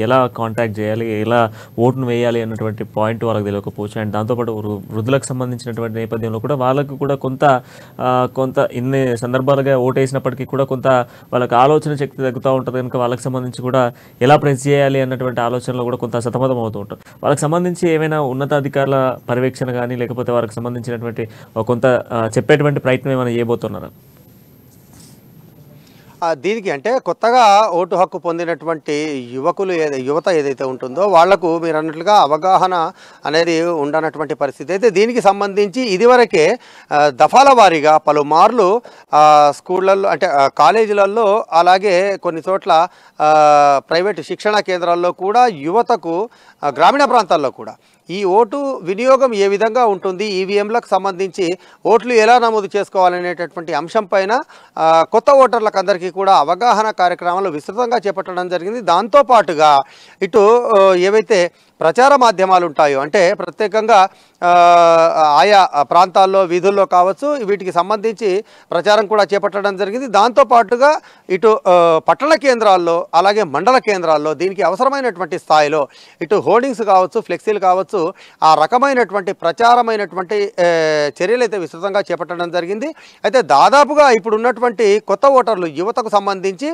ఎలా కాంటాక్ట్ చేయాలి, ఎలా ఓటును వేయాలి అన్నటువంటి పాయింట్ వాళ్ళకి తెలియకపోవచ్చు. అండ్ దాంతోపాటు వృద్ధులకు సంబంధించినటువంటి నేపథ్యంలో కూడా వాళ్ళకు కూడా కొంత ఇన్ని సందర్భాలుగా ఓటు వేసినప్పటికీ కూడా కొంత వాళ్ళకి ఆలోచన శక్తి తగ్గుతూ ఉంటుంది కనుక వాళ్ళకి సంబంధించి కూడా ఎలా ప్రెస్ చేయాలి అన్నటువంటి ఆలోచనలో కూడా కొంత సతమతం అవుతూ ఉంటారు. వాళ్ళకి సంబంధించి ఏమైనా ఉన్నతాధికారుల పర్యవేక్షణ కానీ లేకపోతే వారికి సంబంధించినటువంటి కొంత చెప్పేటువంటి ప్రయత్నం ఏమైనా చేయబోతున్నారా? దీనికి అంటే కొత్తగా ఓటు హక్కు పొందినటువంటి యువత ఏదైతే ఉంటుందో వాళ్లకు మీరు అన్నట్లుగా అవగాహన అనేది ఉండనటువంటి పరిస్థితి అయితే దీనికి సంబంధించి ఇదివరకే దఫాల వారీగా పలుమార్లు స్కూళ్ళల్లో అంటే కాలేజీలలో అలాగే కొన్ని చోట్ల ప్రైవేటు శిక్షణా కేంద్రాల్లో కూడా యువతకు గ్రామీణ ప్రాంతాల్లో కూడా ఈ ఓటు వినియోగం ఏ విధంగా ఉంటుంది, ఈవీఎంలకు సంబంధించి ఓట్లు ఎలా నమోదు చేసుకోవాలనేటటువంటి అంశం పైన కొత్త ఓటర్లకు అందరికీ కూడా అవగాహన కార్యక్రమాలు విస్తృతంగా చేపట్టడం జరిగింది. దాంతోపాటుగా ఇటు ఏవైతే ప్రచార మాధ్యమాలు ఉంటాయో అంటే ప్రత్యేకంగా ఆయా ప్రాంతాల్లో వీధుల్లో కావచ్చు వీటికి సంబంధించి ప్రచారం కూడా చేపట్టడం జరిగింది. దాంతోపాటుగా ఇటు పట్టణ కేంద్రాల్లో అలాగే మండల కేంద్రాల్లో దీనికి అవసరమైనటువంటి స్థాయిలో ఇటు హోర్డింగ్స్ కావచ్చు ఫ్లెక్సీలు కావచ్చు ఆ రకమైనటువంటి ప్రచారమైనటువంటి చర్యలు అయితే విస్తృతంగా చేపట్టడం జరిగింది. అయితే దాదాపుగా ఇప్పుడు ఉన్నటువంటి కొత్త ఓటర్లు యువతకు సంబంధించి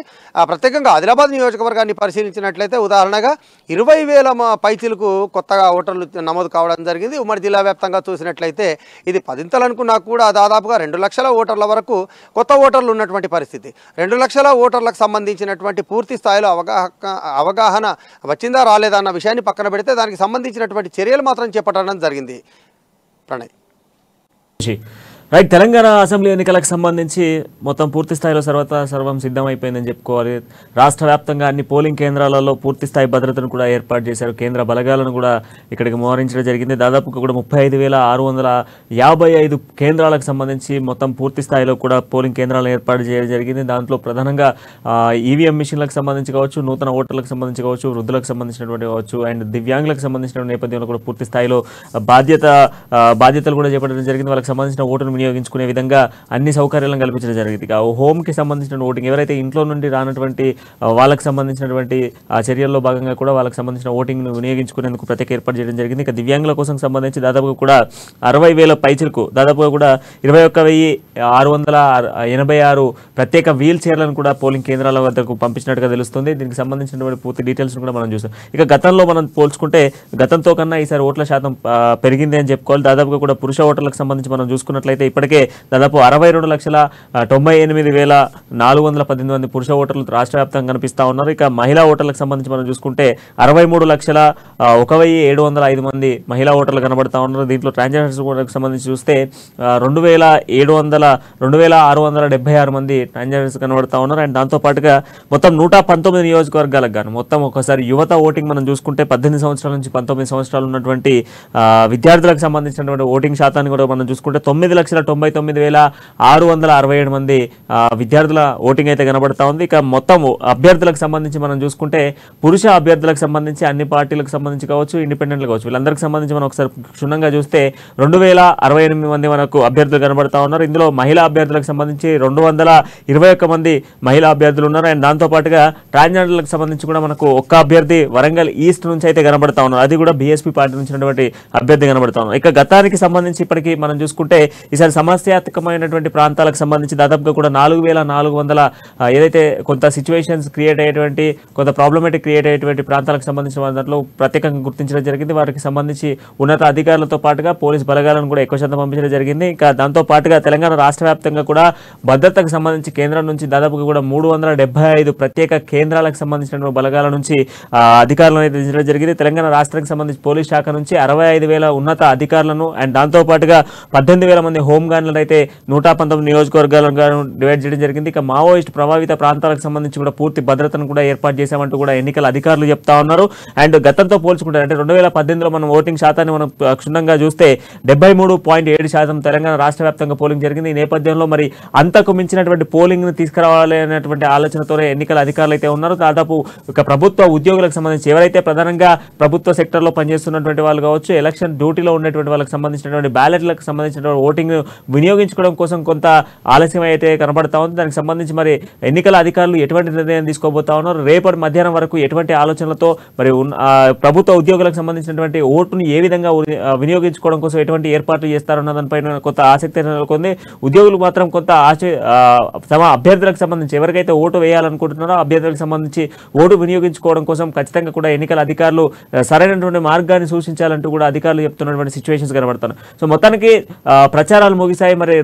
ప్రత్యేకంగా ఆదిలాబాద్ నియోజకవర్గాన్ని పరిశీలించినట్లయితే ఉదాహరణగా 20,000 పైచీలకు కొత్తగా ఓటర్లు నమోదు కావడం జరిగింది. ఉమ్మడి జిల్లా వ్యాప్తంగా చూసినట్లయితే ఇది 10 అనుకున్నా కూడా దాదాపుగా 2 లక్షల ఓటర్ల వరకు కొత్త ఓటర్లు ఉన్నటువంటి పరిస్థితి. 2 లక్షల ఓటర్లకు సంబంధించినటువంటి పూర్తి స్థాయిలో అవగాహన వచ్చిందా రాలేదా అన్న విషయాన్ని పక్కన పెడితే దానికి సంబంధించినటువంటి చర్యలు మాత్రం చేపట్టడం జరిగింది. ప్రణయ్ రైట్. తెలంగాణ అసెంబ్లీ ఎన్నికలకు సంబంధించి మొత్తం పూర్తి స్థాయిలో సర్వం సిద్ధమైపోయిందని చెప్పుకోవాలి. రాష్ట్ర వ్యాప్తంగా అన్ని పోలింగ్ కేంద్రాలలో పూర్తి స్థాయి భద్రతను కూడా ఏర్పాటు చేశారు. కేంద్ర బలగాలను కూడా ఇక్కడికి మోహరించడం జరిగింది. దాదాపుగా కూడా 35,655 కేంద్రాలకు సంబంధించి మొత్తం పూర్తి స్థాయిలో కూడా పోలింగ్ కేంద్రాలను ఏర్పాటు చేయడం జరిగింది. దాంట్లో ప్రధానంగా ఈవీఎం మిషన్లకు సంబంధించి కావచ్చు, నూతన ఓటర్లకు సంబంధించి కావచ్చు, వృద్ధులకు సంబంధించినటువంటి కావచ్చు అండ్ దివ్యాంగులకు సంబంధించిన నేపథ్యంలో కూడా పూర్తి స్థాయిలో బాధ్యతలు కూడా చేపట్టడం జరిగింది. వాళ్ళకి సంబంధించిన ఓటును వినియోగించుకునే విధంగా అన్ని సౌకర్యాలను కల్పించడం జరిగింది. హోమ్కి సంబంధించిన ఓటింగ్ ఎవరైతే ఇంట్లో నుండి రానటువంటి వాళ్ళకి సంబంధించినటువంటి ఆ చర్యల్లో భాగంగా కూడా వాళ్ళకి సంబంధించిన ఓటింగ్ను వినియోగించుకునేందుకు ప్రత్యేక ఏర్పాటు చేయడం జరిగింది. ఇక దివ్యాంగుల కోసం సంబంధించి దాదాపుగా కూడా 60,000 పైచలకు దాదాపుగా కూడా 21,686 ప్రత్యేక వీల్ చైర్లను కూడా పోలింగ్ కేంద్రాల వద్దకు పంపించినట్టుగా తెలుస్తుంది. దీనికి సంబంధించినటువంటి పూర్తి డీటెయిల్స్ కూడా మనం చూస్తాం. ఇక గతంలో మనం పోల్చుకుంటే గతంతో కన్నా ఈసారి ఓట్ల శాతం పెరిగింది అని చెప్పుకోవాలి. దాదాపుగా కూడా పురుష ఓటర్లకు సంబంధించి మనం చూసుకున్నట్లయితే ఇప్పటికే దాదాపు 62,98,418 మంది పురుష ఓటర్లు రాష్ట్ర వ్యాప్తంగా కనిపిస్తూ ఉన్నారు. ఇక మహిళా ఓటర్లకు సంబంధించి మనం చూసుకుంటే 63,01,705 మంది మహిళా ఓటర్లు కనబడతా ఉన్నారు. దీంట్లో ట్రాన్స్జెండర్స్కి సంబంధించి చూస్తే 2,676 మంది ట్రాన్స్జెండర్స్ కనబడతా ఉన్నారు. అండ్ దాంతోపాటుగా మొత్తం 119 నియోజకవర్గాలకు గాను మొత్తం ఒకసారి యువత ఓటింగ్ మనం చూసుకుంటే 18 సంవత్సరాల నుంచి 19 సంవత్సరాలు ఉన్నటువంటి విద్యార్థులకు సంబంధించినటువంటి ఓటింగ్ శాతాన్ని కూడా మనం చూసుకుంటే 9,99,667 మంది విద్యార్థుల ఓటింగ్ అయితే కనబడతా ఉంది. ఇక మొత్తం అభ్యర్థులకు సంబంధించి మనం చూసుకుంటే పురుష అభ్యర్థులకు సంబంధించి అన్ని పార్టీలకు సంబంధించి కావచ్చు, ఇండిపెండెంట్లు కావచ్చు, వీళ్ళందరికీ సంబంధించి మనం ఒకసారి క్షుణ్ణంగా చూస్తే 2,068 మంది మనకు అభ్యర్థులు కనబడతా ఉన్నారు. ఇందులో మహిళా అభ్యర్థులకు సంబంధించి 221 మంది మహిళా అభ్యర్థులు ఉన్నారు. అండ్ దాంతోపాటుగా ట్రాన్స్జెండర్లకు సంబంధించి కూడా మనకు ఒక్క అభ్యర్థి వరంగల్ ఈస్ట్ నుంచి అయితే కనబడతా ఉన్నారు. అది కూడా బీఎస్పీ పార్టీ నుంచి అభ్యర్థి కనబడతా ఉన్నారు. ఇక గతానికి సంబంధించి ఇప్పటికీ మనం చూసుకుంటే ఈసారి సమస్యాత్మకమైనటువంటి ప్రాంతాలకు సంబంధించి దాదాపుగా కూడా 4,400 ఏదైతే కొంత సిచ్యువేషన్స్ క్రియేట్ అయ్యేటువంటి కొంత ప్రాబ్లమేటిక్ క్రియేట్ అయ్యేటువంటి ప్రాంతాలకు సంబంధించిన దాంట్లో ప్రత్యేకంగా గుర్తించడం జరిగింది. వారికి సంబంధించి ఉన్నత అధికారులతో పాటుగా పోలీస్ బలగాలను కూడా ఎక్కువ శాతం పంపించడం జరిగింది. ఇంకా దాంతో పాటుగా తెలంగాణ రాష్ట్ర వ్యాప్తంగా కూడా భద్రతకు సంబంధించి కేంద్రం నుంచి దాదాపుగా కూడా 375 ప్రత్యేక కేంద్రాలకు సంబంధించిన బలగాల నుంచి అధికారులను అయితే దించడం జరిగింది. తెలంగాణ రాష్ట్రానికి సంబంధించి పోలీస్ శాఖ నుంచి 65,000 ఉన్నత అధికారులను అండ్ దాంతో పాటుగా 18,000 మంది హోంగార్డులను అయితే 119 నియోజకవర్గాలను డివైడ్ చేయడం జరిగింది. ఇక మావోయిస్ట్ ప్రభావిత ప్రాంతాలకు సంబంధించి కూడా పూర్తి భద్రతను కూడా ఏర్పాటు చేశామంటూ కూడా ఎన్నికల అధికారులు చెప్తా ఉన్నారు. అండ్ గతంతో పోల్చుకుంటే అంటే 2018లో మనం ఓటింగ్ శాతాన్ని మనం క్షుణ్ణంగా చూస్తే 73.7% తెలంగాణ రాష్ట్ర వ్యాప్తంగా పోలింగ్ జరిగింది. ఈ నేపథ్యంలో మరి అంతకు మించినటువంటి పోలింగ్ ని తీసుకురావాలి అనేటువంటి ఆలోచనతోనే ఎన్నికల అధికారులు అయితే ఉన్నారు. దాదాపు ఇక ప్రభుత్వ ఉద్యోగులకు సంబంధించి ఎవరైతే ప్రధానంగా ప్రభుత్వ సెక్టర్లో పనిచేస్తున్నటువంటి వాళ్ళు కావచ్చు, ఎలక్షన్ డ్యూటీలో ఉన్నటువంటి వాళ్ళకి సంబంధించినటువంటి బ్యాలెట్లకు సంబంధించినటువంటి ఓటింగ్ వినియోగించుకోవడం కోసం కొంత ఆలస్యం అయితే కనబడతా ఉంది. దానికి సంబంధించి మరి ఎన్నికల అధికారులు ఎటువంటి నిర్ణయం తీసుకోబోతా ఉన్నారు, రేపటి మధ్యాహ్నం వరకు ఎటువంటి ఆలోచనలతో మరి ప్రభుత్వ ఉద్యోగులకు సంబంధించినటువంటి ఓటును ఏ విధంగా వినియోగించుకోవడం కోసం ఎటువంటి ఏర్పాట్లు చేస్తారన్న దానిపైన కొంత ఆసక్తి నెలకొంది. ఉద్యోగులు మాత్రం కొంత తమ అభ్యర్థులకు సంబంధించి ఎవరికైతే ఓటు వేయాలనుకుంటున్నారో అభ్యర్థులకు సంబంధించి ఓటు వినియోగించుకోవడం కోసం ఖచ్చితంగా కూడా ఎన్నికల అధికారులు సరైనటువంటి మార్గాన్ని సూచించాలంటూ కూడా అధికారులు చెప్తున్నటువంటి సిచ్యువేషన్స్ కనబడుతున్నాయి. సో మొత్తానికి ప్రచారాలు ప్రచారాలు ముగిశాయి. మరి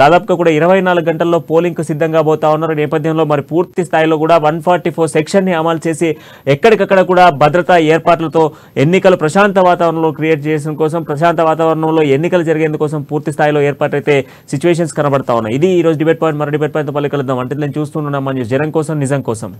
దాదాపుగా కూడా 24 గంటల్లో పోలింగ్ కు సిద్ధంగా పోతా ఉన్నారు. ఈ నేపథ్యంలో మరి పూర్తి స్థాయిలో కూడా 144 సెక్షన్ ని అమలు చేసి ఎక్కడికక్కడ కూడా భద్రతా ఏర్పాట్లతో ఎన్నికలు ప్రశాంత వాతావరణంలో క్రియేట్ చేసిన కోసం, ప్రశాంత వాతావరణంలో ఎన్నికలు జరిగేందుకోసం పూర్తి స్థాయిలో ఏర్పాటైతే సిచ్యువేషన్స్ కనబడతా ఉన్నాయి. ఇది ఈ రోజు డిబేట్ పాయింట్. మరో డిబేట్ పాయింట్ తో మళ్ళీ కలుద్దాం. అంటే నేను చూస్తున్నాను జనం కోసం నిజం కోసం.